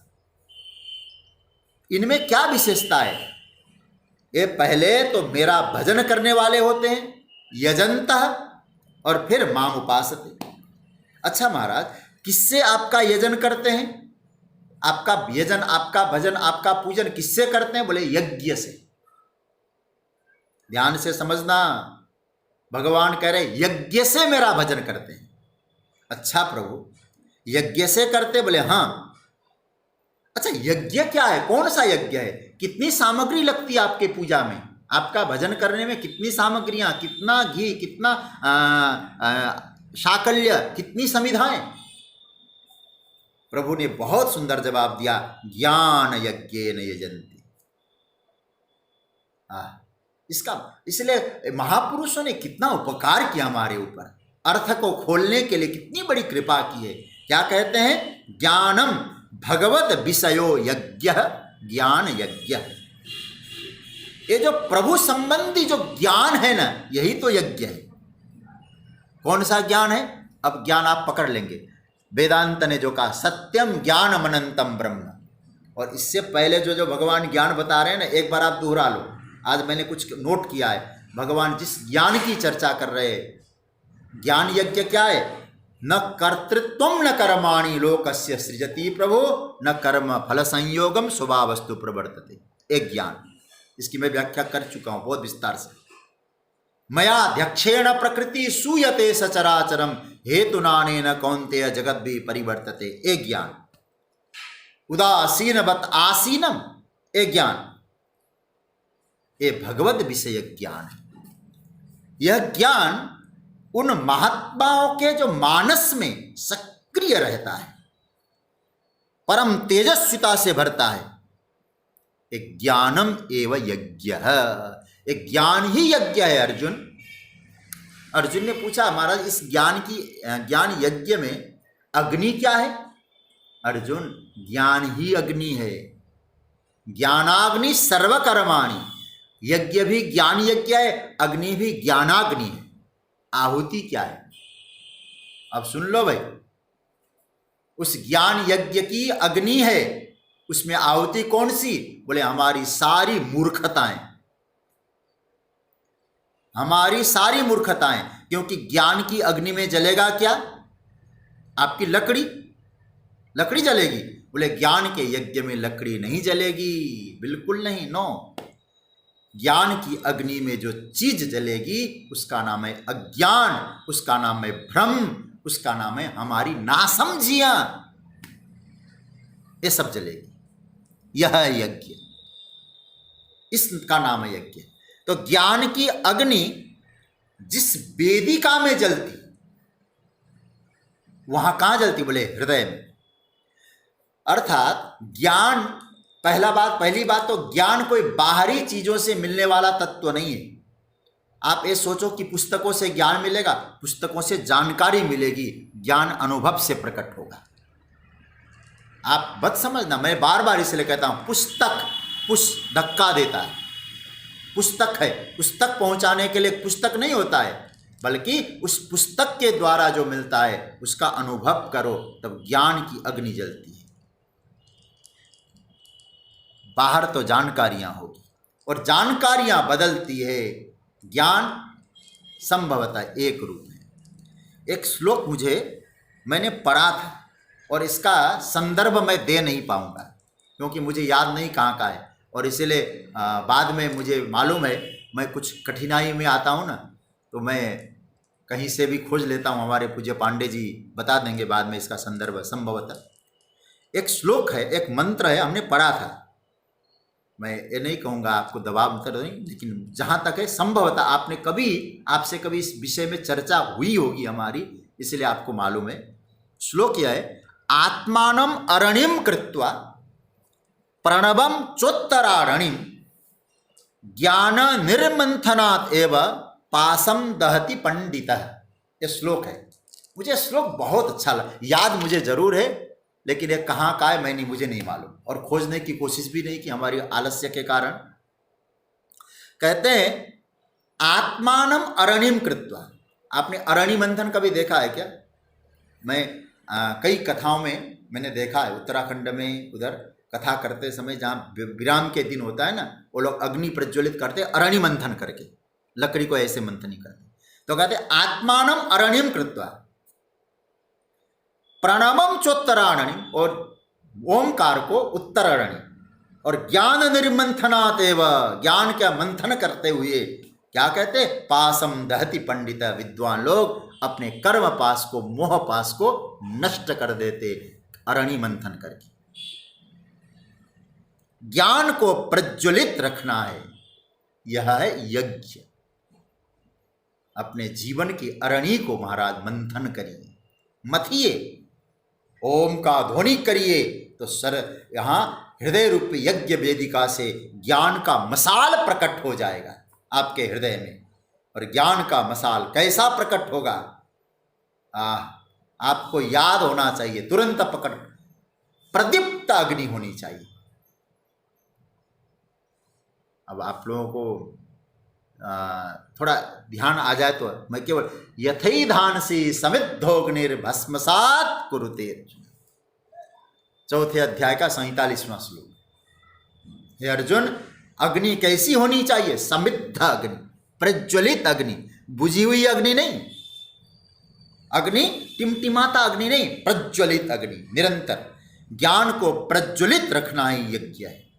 इनमें क्या विशेषता है? ये पहले तो मेरा भजन करने वाले होते हैं, यजंतः, और फिर माम उपासते। अच्छा महाराज, किससे आपका यजन करते हैं? आपका यजन, आपका भजन, आपका पूजन किससे करते हैं? बोले यज्ञ से। ध्यान से समझना, भगवान कह रहे यज्ञ से मेरा भजन करते हैं। अच्छा प्रभु, यज्ञ से करते? बोले हाँ। अच्छा, यज्ञ क्या है? कौन सा यज्ञ है? कितनी सामग्री लगती है आपके पूजा में, आपका भजन करने में? कितनी सामग्रियां, कितना घी, कितना शाकल्य, कितनी समिधाएं? प्रभु ने बहुत सुंदर जवाब दिया, ज्ञान यज्ञेन यजन्ति। इसका, इसलिए महापुरुषों ने कितना उपकार किया हमारे ऊपर, अर्थ को खोलने के लिए कितनी बड़ी कृपा की है। क्या कहते हैं? ज्ञानम भगवत विषयो यज्ञ, ज्ञान यज्ञ। ये जो प्रभु संबंधी जो ज्ञान है ना, यही तो यज्ञ है। कौन सा ज्ञान है? अब ज्ञान आप पकड़ लेंगे। वेदांत ने जो कहा, सत्यम ज्ञानम अनंतम ब्रह्म, और इससे पहले जो भगवान ज्ञान बता रहे हैं ना, एक बार आप दोहरा लो। आज मैंने कुछ नोट किया है, भगवान जिस ज्ञान की चर्चा कर रहे हैं, ज्ञान यज्ञ क्या है? न कर्तृत्वम न कर्माणि लोकस्य सृजति प्रभो, न कर्म फल संयोगम स्वभावस्तु प्रवर्तते। एक ज्ञान, इसकी मैं व्याख्या कर चुका हूं बहुत विस्तार से। मयाध्यक्षेण प्रकृति सूयते सचराचरम हेतुनानेन कौन्तेय जगत भी परिवर्तते। एक ज्ञान, उदासीनवत आसीनम एक ज्ञान, ये भगवत विषय ज्ञान है। यह ज्ञान उन महात्माओं के जो मानस में सक्रिय रहता है, परम तेजस्विता से भरता है। एक ज्ञानम एव यज्ञ, एक ज्ञान ही यज्ञ है। अर्जुन ने पूछा महाराज इस ज्ञान यज्ञ में अग्नि क्या है? अर्जुन, ज्ञान ही अग्नि है। ज्ञानाग्नि सर्वकर्माणि, यज्ञ भी ज्ञान यज्ञ है, अग्नि भी ज्ञानाग्नि है। आहुति क्या है? अब सुन लो भाई, उस ज्ञान यज्ञ की अग्नि है, उसमें आहुति कौन सी? बोले हमारी सारी मूर्खताएं, हमारी सारी मूर्खताएं। क्योंकि ज्ञान की अग्नि में जलेगा क्या? आपकी लकड़ी जलेगी। बोले ज्ञान के यज्ञ में लकड़ी नहीं जलेगी, बिल्कुल नहीं, नो। ज्ञान की अग्नि में जो चीज जलेगी उसका नाम है अज्ञान, उसका नाम है भ्रम, उसका नाम है हमारी नासमझियां। ये सब जलेगी। यह है यज्ञ, इसका नाम है यज्ञ। तो ज्ञान की अग्नि जिस वेदिका में जलती, वहां कहां जलती? बोले हृदय में। अर्थात ज्ञान, पहली बात तो ज्ञान कोई बाहरी चीजों से मिलने वाला तत्व नहीं है। आप ये सोचो कि पुस्तकों से ज्ञान मिलेगा, पुस्तकों से जानकारी मिलेगी, ज्ञान अनुभव से प्रकट होगा। आप मत समझना, मैं बार बार इसलिए कहता हूं पुस्तक धक्का देता है, पुस्तक है, पुस्तक पहुंचाने के लिए पुस्तक नहीं होता है, बल्कि उस पुस्तक के द्वारा जो मिलता है उसका अनुभव करो, तब ज्ञान की अग्नि जलती है। बाहर तो जानकारियां होगी और जानकारियां बदलती है, ज्ञान संभवतः एक रूप है। एक श्लोक मैंने पढ़ा था और इसका संदर्भ मैं दे नहीं पाऊंगा क्योंकि मुझे याद नहीं कहाँ का है, और इसलिए बाद में मुझे मालूम है मैं कुछ कठिनाई में आता हूँ ना, तो मैं कहीं से भी खोज लेता हूँ। हमारे पूज्य पांडे जी बता देंगे बाद में इसका संदर्भ संभवतः। एक श्लोक है, एक मंत्र है, हमने पढ़ा था। मैं ये नहीं कहूँगा आपको दबाव मत नहीं, लेकिन जहाँ तक है संभवतः आपसे कभी इस विषय में चर्चा हुई होगी हमारी, इसलिए आपको मालूम है। श्लोक यह है, आत्मानम अरणिम कृत्वा प्रणवम चोत्तरारणिम ज्ञान निर्मंथनात् एव पासम दहति पंडितः। ये श्लोक है। मुझे श्लोक बहुत अच्छा लगा, याद मुझे जरूर है, लेकिन ये कहाँ का है मुझे नहीं मालूम, और खोजने की कोशिश भी नहीं की हमारी आलस्य के कारण। कहते हैं आत्मानम अरणिम कृत्वा। आपने अरणि मंथन कभी देखा है क्या? मैं कई कथाओं में मैंने देखा है, उत्तराखंड में उधर कथा करते समय जहाँ विराम के दिन होता है ना, वो लोग अग्नि प्रज्वलित करते अरणि मंथन करके, लकड़ी को ऐसे मंथन ही करते। तो कहते आत्मानम अरणिम कृत्वा प्रणवम चोत्तराणि, और ओमकार को उत्तराणि, और ज्ञान निर्मंथनात् एव, ज्ञान का मंथन करते हुए क्या कहते? पासम दहति पंडित। विद्वान लोग अपने कर्म पास को, मोह पास को नष्ट कर देते अरणि मंथन करके। ज्ञान को प्रज्वलित रखना है, यह है यज्ञ। अपने जीवन की अरणि को महाराज मंथन करिए, मथिए, ओम का ध्वनि करिए, तो यहाँ हृदय रूप यज्ञ वेदिका से ज्ञान का मसाल प्रकट हो जाएगा आपके हृदय में। और ज्ञान का मसाल कैसा प्रकट होगा? आपको याद होना चाहिए, तुरंत पकड़, प्रदीप्त अग्नि होनी चाहिए। अब आप लोगों को थोड़ा ध्यान आ जाए तो मैं केवल यथै धानसी समिद्धोग्निर्भस्मसात् कुरुते, 4थे अध्याय का 47वां श्लोक। हे अर्जुन, अग्नि कैसी होनी चाहिए? समिद्ध अग्नि, प्रज्वलित अग्नि, बुझी हुई अग्नि नहीं, अग्नि टिमटिमाता अग्नि नहीं, प्रज्वलित अग्नि। निरंतर ज्ञान को प्रज्वलित रखना ही यज्ञ है।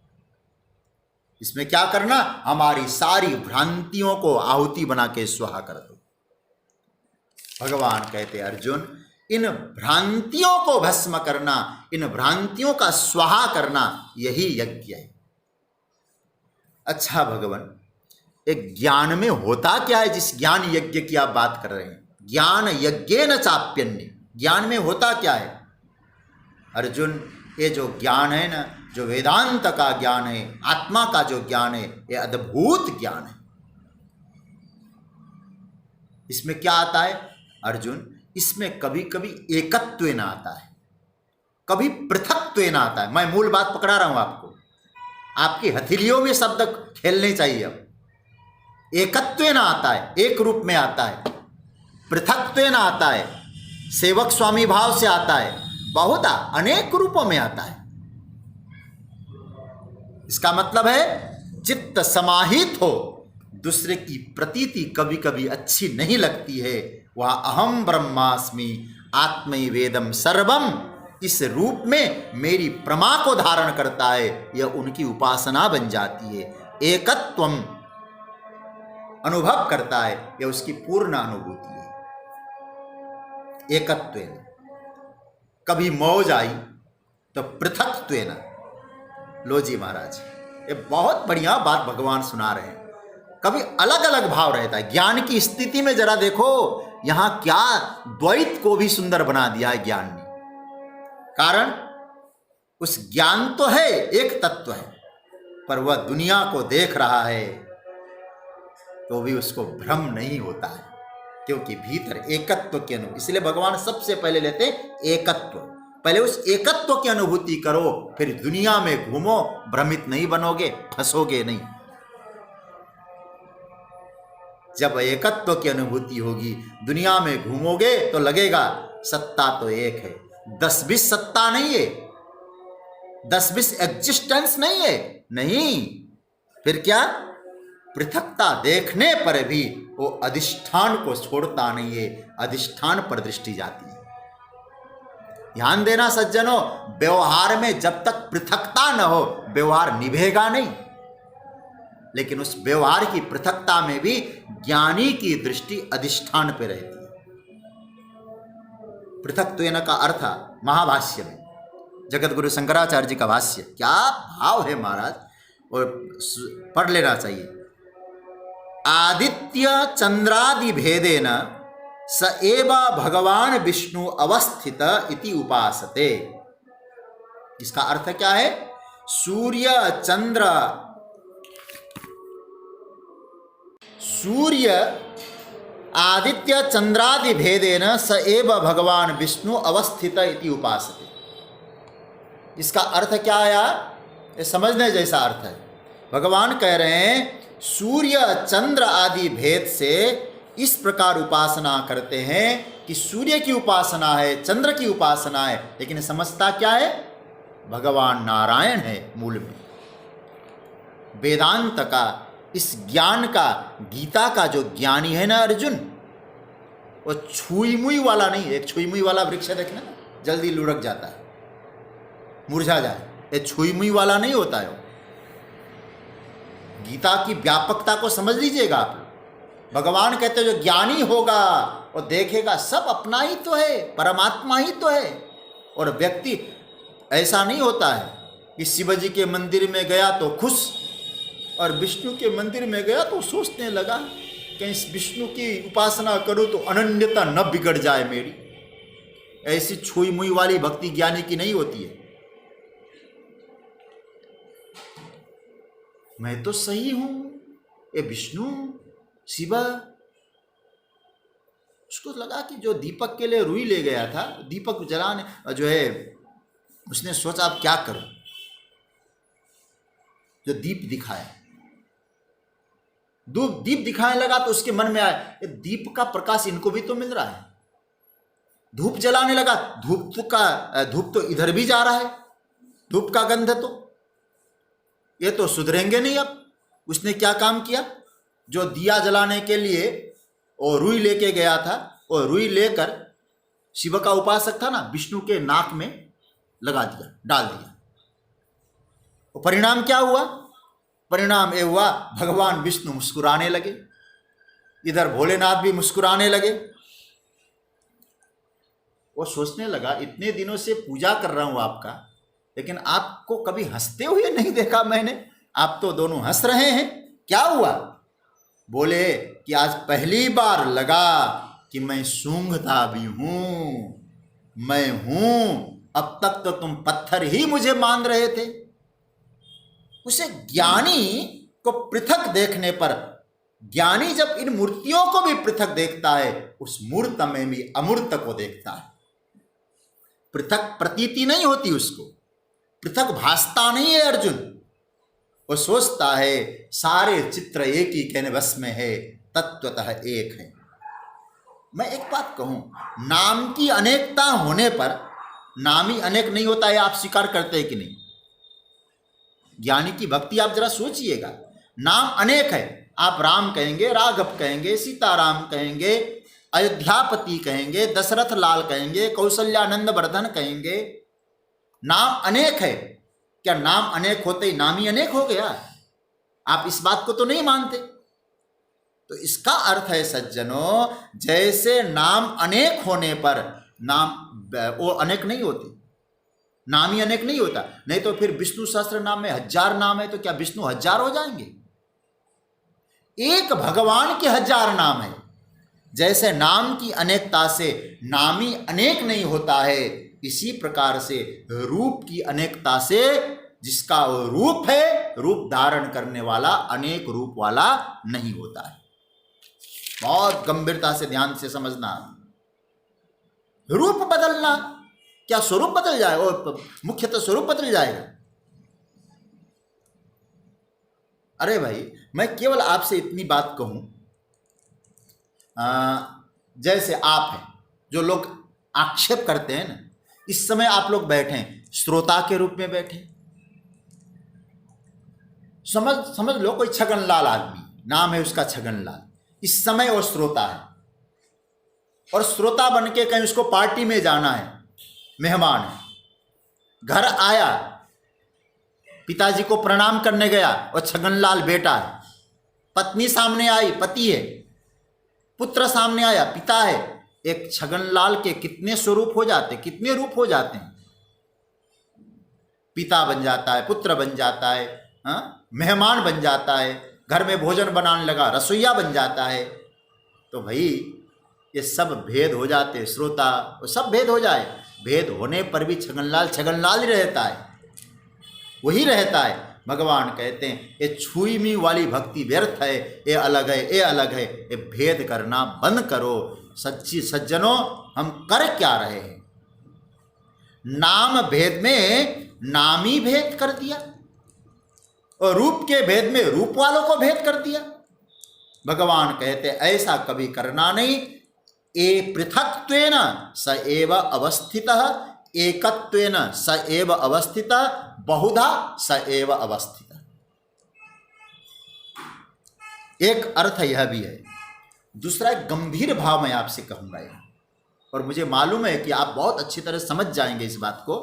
इसमें क्या करना, हमारी सारी भ्रांतियों को आहुति बना के स्वाहा कर दो। भगवान कहते अर्जुन, इन भ्रांतियों को भस्म करना, इन भ्रांतियों का स्वाहा करना, यही यज्ञ है। अच्छा भगवान, एक ज्ञान में होता क्या है जिस ज्ञान यज्ञ की आप बात कर रहे हैं? ज्ञान यज्ञेन चाप्यन्य, ज्ञान में होता क्या है? अर्जुन, ये जो ज्ञान है ना, जो वेदांत का ज्ञान है, आत्मा का जो ज्ञान है, ये अद्भुत ज्ञान है। इसमें क्या आता है अर्जुन? इसमें कभी कभी एकत्वेन आता है, कभी पृथक्त्वेन आता है। मैं मूल बात पकड़ा रहा हूं आपको, आपकी हथेलियों में शब्द खेलने चाहिए। अब एकत्वेन आता है, एक रूप में आता है, पृथक्त्वेन आता है, सेवक स्वामी भाव से आता है, बहुत अनेक रूपों में आता है। इसका मतलब है चित्त समाहित हो, दूसरे की प्रतीति कभी कभी अच्छी नहीं लगती है, वह अहम ब्रह्मास्मि आत्मैवेदम सर्वम, इस रूप में मेरी प्रमा को धारण करता है, यह उनकी उपासना बन जाती है। एकत्वम अनुभव करता है, यह उसकी पूर्ण अनुभूति है। एकत्वेन, कभी मौज आई तो पृथक्त्वेन। लो जी महाराज, ये बहुत बढ़िया बात भगवान सुना रहे हैं। कभी अलग अलग भाव रहता है। ज्ञान की स्थिति में जरा देखो, यहां क्या द्वैत को भी सुंदर बना दिया है ज्ञान ने। कारण उस ज्ञान तो है, एक तत्व है, पर वह दुनिया को देख रहा है तो भी उसको भ्रम नहीं होता है, क्योंकि भीतर एकत्व के अनुभव। इसलिए भगवान सबसे पहले लेते एकत्व। पहले उस एकत्व की अनुभूति करो, फिर दुनिया में घूमो, भ्रमित नहीं बनोगे, फंसोगे नहीं। जब एकत्व की अनुभूति होगी, दुनिया में घूमोगे तो लगेगा सत्ता तो एक है। 10-20 सत्ता नहीं है, 10-20 एग्जिस्टेंस नहीं है, नहीं। फिर क्या? पृथकता देखने पर भी वो अधिष्ठान को छोड़ता नहीं है, अधिष्ठान पर दृष्टि जाती है। ध्यान देना सज्जनों, व्यवहार में जब तक पृथकता न हो, व्यवहार निभेगा नहीं। लेकिन उस व्यवहार की पृथकता में भी ज्ञानी की दृष्टि अधिष्ठान पर रहती है। पृथक्त्वेन का अर्थ महाभाष्य में, जगत गुरु शंकराचार्य जी का भाष्य, क्या भाव है महाराज, और पढ़ लेना चाहिए। आदित्य चंद्रादि भेदेन स एव भगवान विष्णु अवस्थित इति उपासते। इसका अर्थ क्या है? सूर्य आदित्य चंद्रादि भेदेन स एव भगवान विष्णु अवस्थित इति उपासते। इसका अर्थ क्या है यार? ये समझने जैसा अर्थ है। भगवान कह रहे हैं सूर्य चंद्र आदि भेद से इस प्रकार उपासना करते हैं कि सूर्य की उपासना है, चंद्र की उपासना है, लेकिन समझता क्या है? भगवान नारायण है मूल में। वेदांत का, इस ज्ञान का, गीता का जो ज्ञानी है ना अर्जुन, वो छुई मुई वाला नहीं है। एक छुई मुई वाला वृक्ष देखना, जल्दी लुढ़क जाता है, मुरझा जाए। ये छुई मुई वाला नहीं होता है। गीता की व्यापकता को समझ लीजिएगा आप। भगवान कहते हैं जो ज्ञानी होगा और देखेगा सब अपना ही तो है, परमात्मा ही तो है। और व्यक्ति ऐसा नहीं होता है कि शिव जी के मंदिर में गया तो खुश, और विष्णु के मंदिर में गया तो सोचने लगा कहीं विष्णु की उपासना करूं तो अनन्यता न बिगड़ जाए मेरी। ऐसी छुई मुई वाली भक्ति ज्ञानी की नहीं होती है। मैं तो सही हूं, ये विष्णु शिवा। उसको लगा कि जो दीपक के लिए रुई ले गया था, दीपक जलाने जो है, उसने सोचा अब क्या करूं। जो दीप दिखाया, दीप दिखाने लगा तो उसके मन में आया दीप का प्रकाश इनको भी तो मिल रहा है। धूप जलाने लगा, धूप तो इधर भी जा रहा है, धूप का गंध, तो ये तो सुधरेंगे नहीं। अब उसने क्या काम किया? जो दिया जलाने के लिए और रुई लेके गया था, और रुई लेकर शिव का उपासक था ना, विष्णु के नाक में लगा दिया, डाल दिया। और परिणाम क्या हुआ? परिणाम ये हुआ भगवान विष्णु मुस्कुराने लगे, इधर भोलेनाथ भी मुस्कुराने लगे। वो सोचने लगा इतने दिनों से पूजा कर रहा हूं आपका, लेकिन आपको कभी हंसते हुए नहीं देखा मैंने, आप तो दोनों हंस रहे हैं, क्या हुआ? बोले कि आज पहली बार लगा कि मैं सूंघता भी हूं, मैं हूं, अब तक तो तुम पत्थर ही मुझे मान रहे थे। उसे ज्ञानी को पृथक देखने पर, ज्ञानी जब इन मूर्तियों को भी पृथक देखता है, उस मूर्त में भी अमूर्त को देखता है। पृथक प्रतीति नहीं होती उसको, पृथक भासता नहीं है अर्जुन। वो सोचता है सारे चित्र एक ही कैनवस में है, तत्वतः एक है। मैं एक बात कहूं, नाम की अनेकता होने पर नाम ही अनेक नहीं होता है, आप स्वीकार करते हैं कि नहीं? ज्ञानी की भक्ति आप जरा सोचिएगा, नाम अनेक है, आप राम कहेंगे, राघव कहेंगे, सीताराम कहेंगे, अयोध्यापति कहेंगे, दशरथ लाल कहेंगे, कौशल्यानंद वर्धन कहेंगे, नाम अनेक है। क्या नाम अनेक होते ही नाम ही अनेक हो गया? आप इस बात को तो नहीं मानते। तो इसका अर्थ है सज्जनों, जैसे नाम अनेक होने पर नाम वो अनेक नहीं होते, नाम ही अनेक नहीं होता। नहीं तो फिर विष्णु सहस्त्र नाम में 1000 नाम है, तो क्या विष्णु 1000 हो जाएंगे? एक भगवान के 1000 नाम है। जैसे नाम की अनेकता से नाम ही अनेक नहीं होता है, इसी प्रकार से रूप की अनेकता से जिसका वो रूप है, रूप धारण करने वाला अनेक रूप वाला नहीं होता है। बहुत गंभीरता से ध्यान से समझना। रूप बदलना, क्या स्वरूप बदल जाएगा? और मुख्यतः स्वरूप बदल जाएगा। अरे भाई, मैं केवल आपसे इतनी बात कहूं, जैसे आप हैं, जो लोग आक्षेप करते हैं ना, इस समय आप लोग बैठे हैं, श्रोता के रूप में बैठे। समझ लो कोई छगनलाल आदमी, नाम है उसका छगनलाल, इस समय वो श्रोता है, और श्रोता बन के कहीं उसको पार्टी में जाना है, मेहमान है, घर आया, पिताजी को प्रणाम करने गया, और छगनलाल बेटा है, पत्नी सामने आई, पति है, पुत्र सामने आया, पिता है। एक छगनलाल के कितने स्वरूप हो जाते, कितने रूप हो जाते हैं। पिता बन जाता है, पुत्र बन जाता है, मेहमान बन जाता है, घर में भोजन बनाने लगा, रसोईया बन जाता है। तो भाई ये सब भेद हो जाते, श्रोता सब भेद हो जाए, भेद होने पर भी छगनलाल छगनलाल ही रहता है, वही रहता है। भगवान कहते हैं ये छुईमी वाली भक्ति व्यर्थ है, ये अलग है, ये अलग है, ये भेद करना बंद करो। सच्ची सज्जनों, हम कर क्या रहे हैं? नाम भेद में नामी भेद कर दिया, और रूप के भेद में रूप वालों को भेद कर दिया। भगवान कहते ऐसा कभी करना नहीं। ए पृथक्त्वेन स एव अवस्थितः, एकत्वेन स एव अवस्थितः, बहुधा स एव अवस्थितः। एक अर्थ यह भी है। दूसरा एक गंभीर भाव मैं आपसे कहूंगा, और मुझे मालूम है कि आप बहुत अच्छी तरह समझ जाएंगे इस बात को।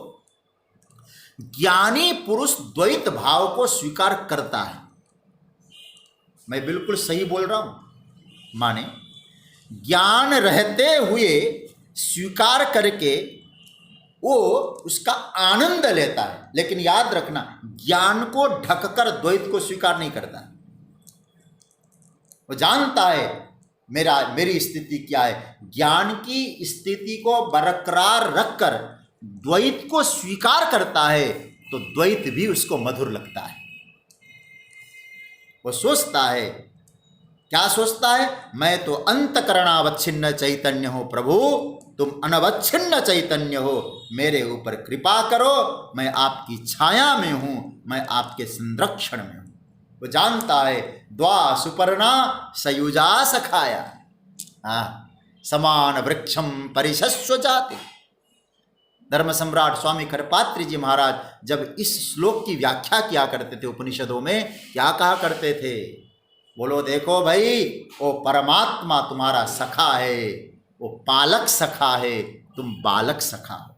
ज्ञानी पुरुष द्वैत भाव को स्वीकार करता है। मैं बिल्कुल सही बोल रहा हूं? माने ज्ञान रहते हुए स्वीकार करके वो उसका आनंद लेता है, लेकिन याद रखना, ज्ञान को ढककर द्वैत को स्वीकार नहीं करता। वो जानता है मेरी स्थिति क्या है। ज्ञान की स्थिति को बरकरार रखकर द्वैत को स्वीकार करता है, तो द्वैत भी उसको मधुर लगता है। वो सोचता है, क्या सोचता है? मैं तो अंतकरणावच्छिन्न चैतन्य हूं प्रभु, तुम अनवच्छिन्न चैतन्य हो, मेरे ऊपर कृपा करो, मैं आपकी छाया में हूं, मैं आपके संरक्षण में हूं। वो जानता है द्वा सुपर्णा सयुजा सखाया, समान वृक्षम परिशस्व जाते। धर्म सम्राट स्वामी करपात्री जी महाराज जब इस श्लोक की व्याख्या किया करते थे उपनिषदों में, क्या कहा करते थे? बोलो देखो भाई, वो परमात्मा तुम्हारा सखा है, वो पालक सखा है, तुम बालक सखा हो।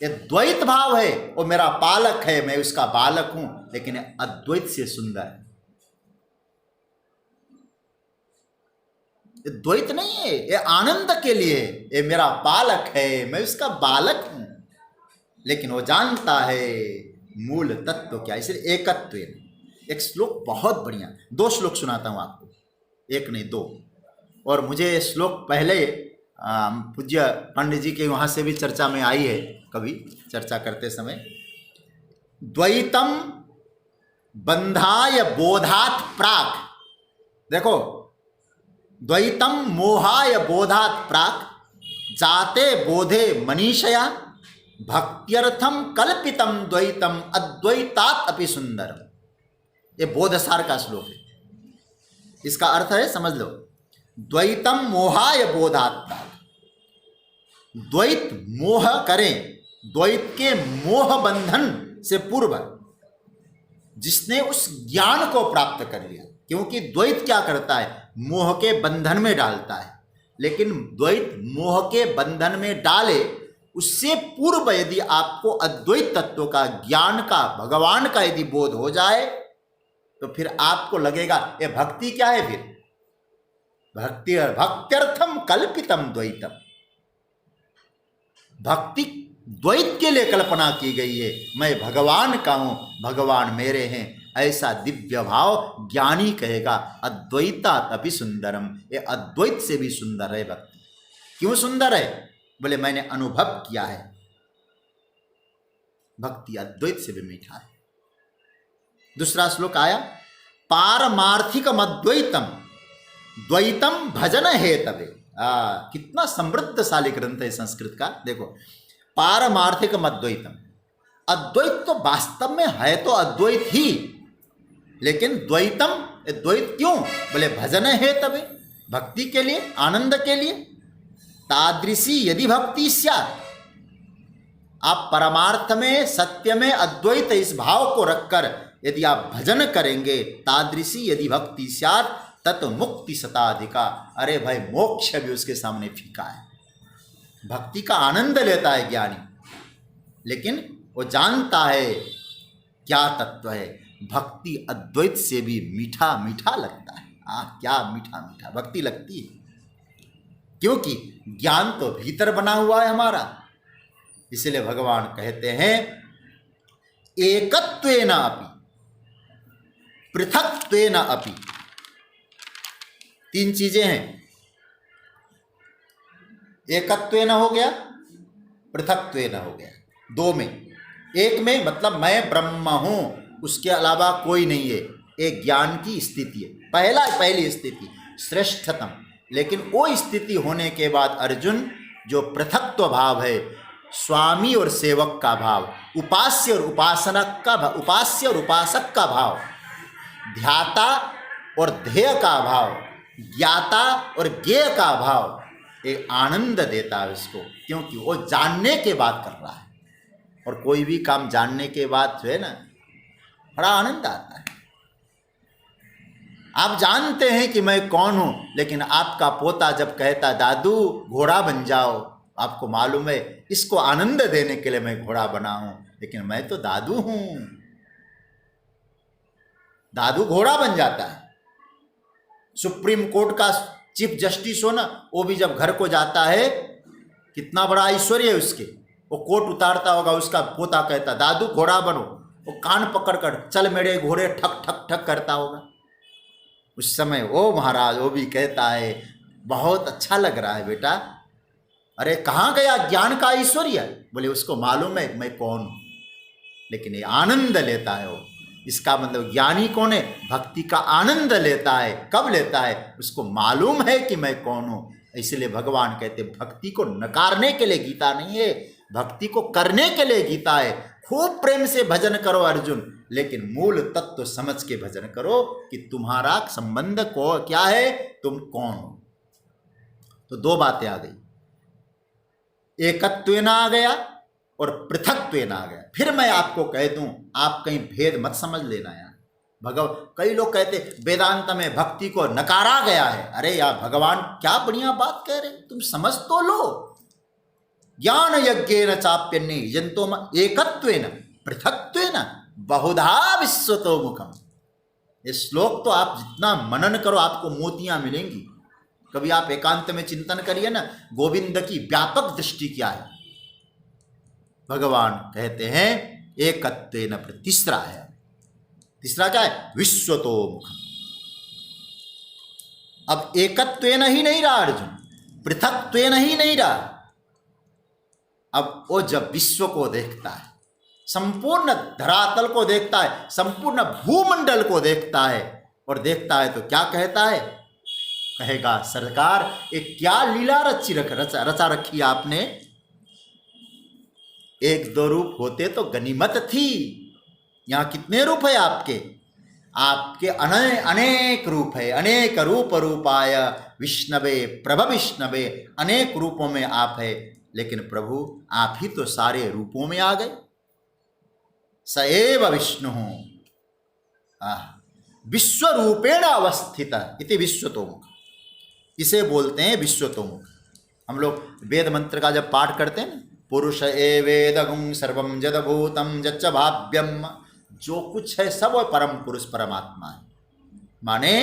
ये द्वैत भाव है, वो मेरा पालक है, मैं उसका बालक हूं, लेकिन अद्वैत से सुंदर है। ये द्वैत नहीं है, ये आनंद के लिए, ये मेरा पालक है, मैं उसका बालक हूं, लेकिन वो जानता है मूल तत्व क्या। इसलिए एकत्व। एक श्लोक बहुत बढ़िया, 2 श्लोक सुनाता हूं आपको, एक नहीं 2। और मुझे श्लोक पहले पूज्य पंडित जी के वहाँ से भी चर्चा में आई है, कभी चर्चा करते समय। द्वैतम बंधाय बोधात प्राक, देखो, द्वैतम मोहाय बोधात प्राक जाते बोधे मनीषया भक्त्यर्थम कल्पितम द्वैतम अद्वैतात अपि सुंदरम। ये बोधसार का श्लोक है। इसका अर्थ है, समझ लो, द्वैतम मोहाय बोधात प्राक, द्वैत मोह करें, द्वैत के मोह बंधन से पूर्व जिसने उस ज्ञान को प्राप्त कर लिया, क्योंकि द्वैत क्या करता है, मोह के बंधन में डालता है, लेकिन द्वैत मोह के बंधन में डाले उससे पूर्व यदि आपको अद्वैत तत्व का, ज्ञान का, भगवान का यदि बोध हो जाए, तो फिर आपको लगेगा ये भक्ति क्या है। फिर भक्ति, भक्त्यर्थम कल्पितम द्वैतम, भक्ति द्वैत के लिए कल्पना की गई है, मैं भगवान का हूं, भगवान मेरे हैं, ऐसा दिव्य भाव ज्ञानी कहेगा अद्वैतात अपि सुंदरम। ये अद्वैत से भी सुंदर है भक्ति। क्यों सुंदर है, बोले मैंने अनुभव किया है, भक्ति अद्वैत से भी मीठा है। दूसरा श्लोक आया, पारमार्थिकम अद्वैतम द्वैतम भजन हेतवे। कितना समृद्धशाली ग्रंथ है संस्कृत का। देखो, पारमार्थिकम अद्वैतम, अद्वैत तो वास्तव में है तो अद्वैत ही, लेकिन द्वैतम, द्वैत क्यों, बोले भजन हेतवे, भक्ति के लिए, आनंद के लिए। तादृशी यदि भक्ति स्यात्, आप परमार्थ में, सत्य में अद्वैत इस भाव को रखकर यदि आप भजन करेंगे, तादृशी यदि भक्ति स्यात् तत् मुक्ति शताधिका। अरे भाई, मोक्ष भी उसके सामने फीका है। भक्ति का आनंद लेता है ज्ञानी, लेकिन वो जानता है क्या तत्व है। भक्ति अद्वैत से भी मीठा मीठा लगता है। क्या मीठा मीठा भक्ति लगती है, क्योंकि ज्ञान तो भीतर बना हुआ है हमारा। इसलिए भगवान कहते हैं एकत्वेन अपि पृथक्त्वेन अपि। 3 चीजें हैं, एकत्वेन हो गया, पृथक्त्वेन हो गया, 2 में। एक में मतलब मैं ब्रह्म हूं, उसके अलावा कोई नहीं है, एक ज्ञान की स्थिति है, पहली स्थिति, श्रेष्ठतम। लेकिन वो स्थिति होने के बाद अर्जुन, जो पृथक्त्व भाव है, स्वामी और सेवक का भाव, उपास्य और उपासनक का भाव, उपास्य और उपासक का भाव, ध्याता और ध्येय का भाव, ज्ञाता और ज्ञेय का भाव, एक आनंद देता है उसको, क्योंकि वो जानने के बाद कर रहा है। और कोई भी काम जानने के बाद जो है ना, बड़ा आनंद आता है। आप जानते हैं कि मैं कौन हूं, लेकिन आपका पोता जब कहता दादू घोड़ा बन जाओ, आपको मालूम है इसको आनंद देने के लिए मैं घोड़ा बना हूं, लेकिन मैं तो दादू हूं। दादू घोड़ा बन जाता है। सुप्रीम कोर्ट का चीफ जस्टिस हो ना, वो भी जब घर को जाता है, कितना बड़ा ऐश्वर्य है उसके, वो कोर्ट उतारता होगा, उसका पोता कहता दादू घोड़ा बनो, वो कान पकड़कर चल मेरे घोड़े, ठक ठक ठक करता होगा। उस समय वो महाराज वो भी कहता है बहुत अच्छा लग रहा है बेटा। अरे कहाँ गया ज्ञान का ऐश्वर्य, बोले उसको मालूम है मैं कौन हूँ, लेकिन ये आनंद लेता है वो। इसका मतलब ज्ञानी कौन है, भक्ति का आनंद लेता है। कब लेता है, उसको मालूम है कि मैं कौन हूँ। इसलिए भगवान कहते भक्ति को नकारने के लिए गीता नहीं है, भक्ति को करने के लिए गीता है। खूब प्रेम से भजन करो अर्जुन, लेकिन मूल तत्व समझ के भजन करो कि तुम्हारा संबंध को क्या है, तुम कौन हो। तो 2 बातें आ गई, एकत्वेन आ गया और पृथक्त्वेन आ गया। फिर मैं आपको कह दूं, आप कहीं भेद मत समझ लेना यार। कई लोग कहते वेदांत में भक्ति को नकारा गया है। अरे यार, भगवान क्या बढ़िया बात कह रहे, तुम समझ तो लो। ज्ञान यज्ञेन चाप्यन्ये यजन्तो एकत्वेन पृथक्त्वेन बहुधा विश्वतोमुखम। ये श्लोक तो आप जितना मनन करो आपको मोतियां मिलेंगी। कभी आप एकांत में चिंतन करिए ना, गोविंद की व्यापक दृष्टि क्या है। भगवान कहते हैं एकत्वेन, तीसरा है, तीसरा क्या है, विश्वतोमुखम। अब एकत्वेन ही नहीं रहा अर्जुन, पृथक्त्वेन ही नहीं रहा। अब वो जब विश्व को देखता है, संपूर्ण धरातल को देखता है, संपूर्ण भूमंडल को देखता है, और देखता है तो क्या कहता है, कहेगा सरकार ये क्या लीला रचा रखी आपने। एक दो रूप होते तो गनीमत थी, यहां कितने रूप है आपके, आपके अनेक रूप है। अनेक रूप रूपाय विष्णवे प्रभ विष्णवे, अनेक रूपों में आप है। लेकिन प्रभु आप ही तो सारे रूपों में आ गए। स एव विष्णु विश्व रूपेण अवस्थित इति विश्वतोमुख, इसे बोलते हैं विश्वतोमुख। हम लोग वेद मंत्र का जब पाठ करते हैं ना, पुरुष एवेदगुं सर्वं जदभूतं यच्च भाव्यम, जो कुछ है सब वो परम पुरुष परमात्मा है। माने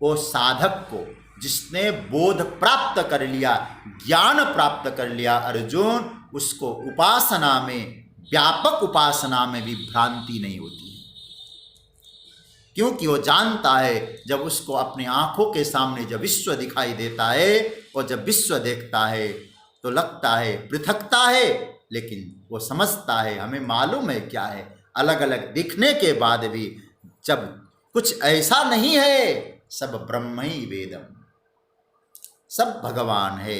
वो साधक को, जिसने बोध प्राप्त कर लिया, ज्ञान प्राप्त कर लिया अर्जुन, उसको उपासना में, व्यापक उपासना में भी भ्रांति नहीं होती है। क्योंकि वो जानता है जब उसको अपनी आंखों के सामने जब विश्व दिखाई देता है, और जब विश्व देखता है तो लगता है पृथकता है, लेकिन वो समझता है, हमें मालूम है क्या है, अलग अलग दिखने के बाद भी जब कुछ ऐसा नहीं है, सब ब्रह्म ही वेदम, सब भगवान है।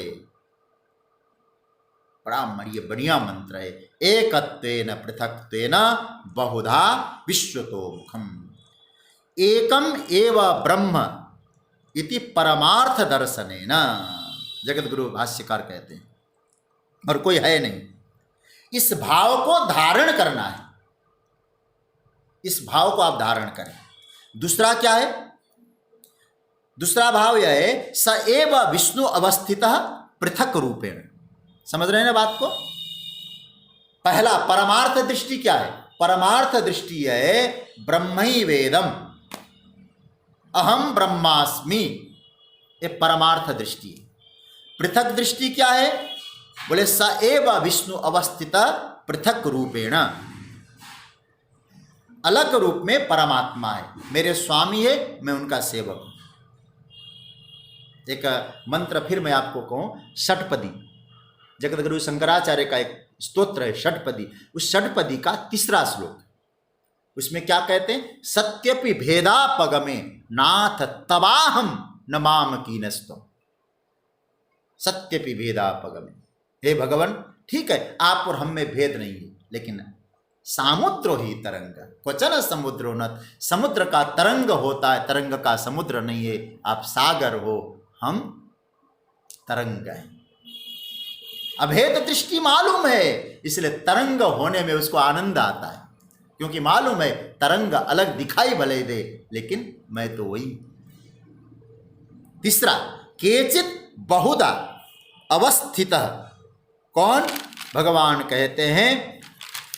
बड़ा बढ़िया मंत्र है, एकत्वेन पृथक्त्वेन बहुधा विश्वतोमुखम, एकम एव ब्रह्म इति परमार्थ दर्शनेन। जगतगुरु भाष्यकार कहते हैं, और कोई है नहीं। इस भाव को धारण करना है, इस भाव को आप धारण करें। दूसरा क्या है, दूसरा भाव यह है स एव विष्णु अवस्थितः पृथक रूपेण। समझ रहे हैं ना बात को। पहला परमार्थ दृष्टि क्या है, परमार्थ दृष्टि है ब्रह्मै वेदम, अहम ब्रह्मास्मि, ये परमार्थ दृष्टि है। पृथक दृष्टि क्या है, बोले स एव विष्णु अवस्थित पृथक रूपेण, अलग रूप में परमात्मा है, मेरे स्वामी है, मैं उनका सेवक हूं। एक मंत्र फिर मैं आपको कहूं, षटपदी, जगतगुरु शंकराचार्य का एक स्तोत्र है षटपदी। उस षटपदी का तीसरा श्लोक, उसमें क्या कहते हैं, सत्यपि भेदापगमे नाथ तवाहम न माम कीनस्तुम। सत्यपि भेदापगमे, हे भगवान ठीक है आप और हम में भेद नहीं है, लेकिन सामुद्रो ही तरंग क्वचन समुद्रोन्नत, समुद्र का तरंग होता है, तरंग का समुद्र नहीं है। आप सागर हो, हम तरंग हैं। अभेद दृष्टि मालूम है, इसलिए तरंग होने में उसको आनंद आता है, क्योंकि मालूम है तरंग अलग दिखाई भले दे, लेकिन मैं तो वही। तीसरा, केचित बहुधा अवस्थित, कौन, भगवान कहते हैं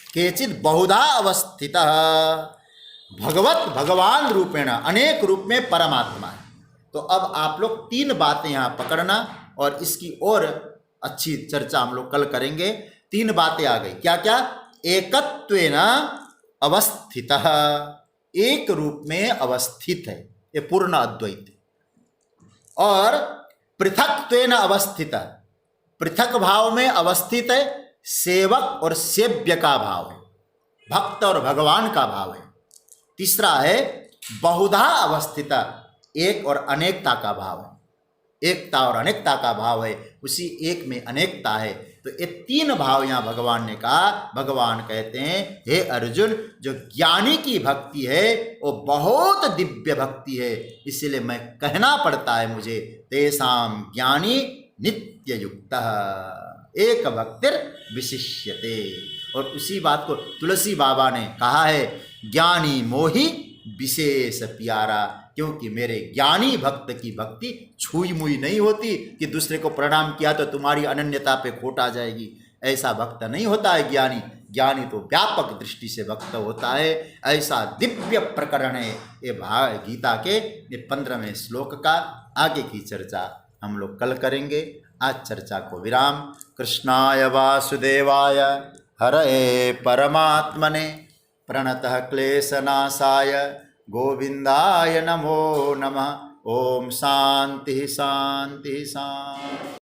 केचित बहुधा अवस्थित, भगवत भगवान रूपेण, अनेक रूप में परमात्मा है। तो अब आप लोग तीन बातें यहाँ पकड़ना, और इसकी और अच्छी चर्चा हम लोग कल करेंगे। तीन बातें आ गई, क्या क्या, एकत्वेन अवस्थितः, एक रूप में अवस्थित है, ये पूर्ण अद्वैत, और पृथक्त्वेन अवस्थितः, पृथक भाव में अवस्थित है, सेवक और सेव्य का भाव है, भक्त और भगवान का भाव है। तीसरा है बहुधा अवस्थित, एक और अनेकता का भाव है, एकता और अनेकता का भाव है, उसी एक में अनेकता है। तो ये तीन भाव यहाँ भगवान ने कहा। भगवान कहते हैं हे अर्जुन, जो ज्ञानी की भक्ति है वो बहुत दिव्य भक्ति है, इसलिए मैं कहना पड़ता है मुझे, तेषां ज्ञानी नित्य युक्तः एक भक्तिर विशिष्यते। और उसी बात को तुलसी बाबा ने कहा है, ज्ञानी मोहि विशेष प्यारा, क्योंकि मेरे ज्ञानी भक्त की भक्ति छुई मुई नहीं होती कि दूसरे को प्रणाम किया तो तुम्हारी अनन्यता पे खोट आ जाएगी। ऐसा भक्त नहीं होता है ज्ञानी। ज्ञानी तो व्यापक दृष्टि से भक्त होता है। ऐसा दिव्य प्रकरण है ये गीता के ये 15वें श्लोक का। आगे की चर्चा हम लोग कल करेंगे। आज चर्चा को विराम। कृष्णाय वासुदेवाय हरये परमात्मने प्रणतः क्लेशनाशाय गोविंदाय नमो नमः। ओम शांति शांति शांति।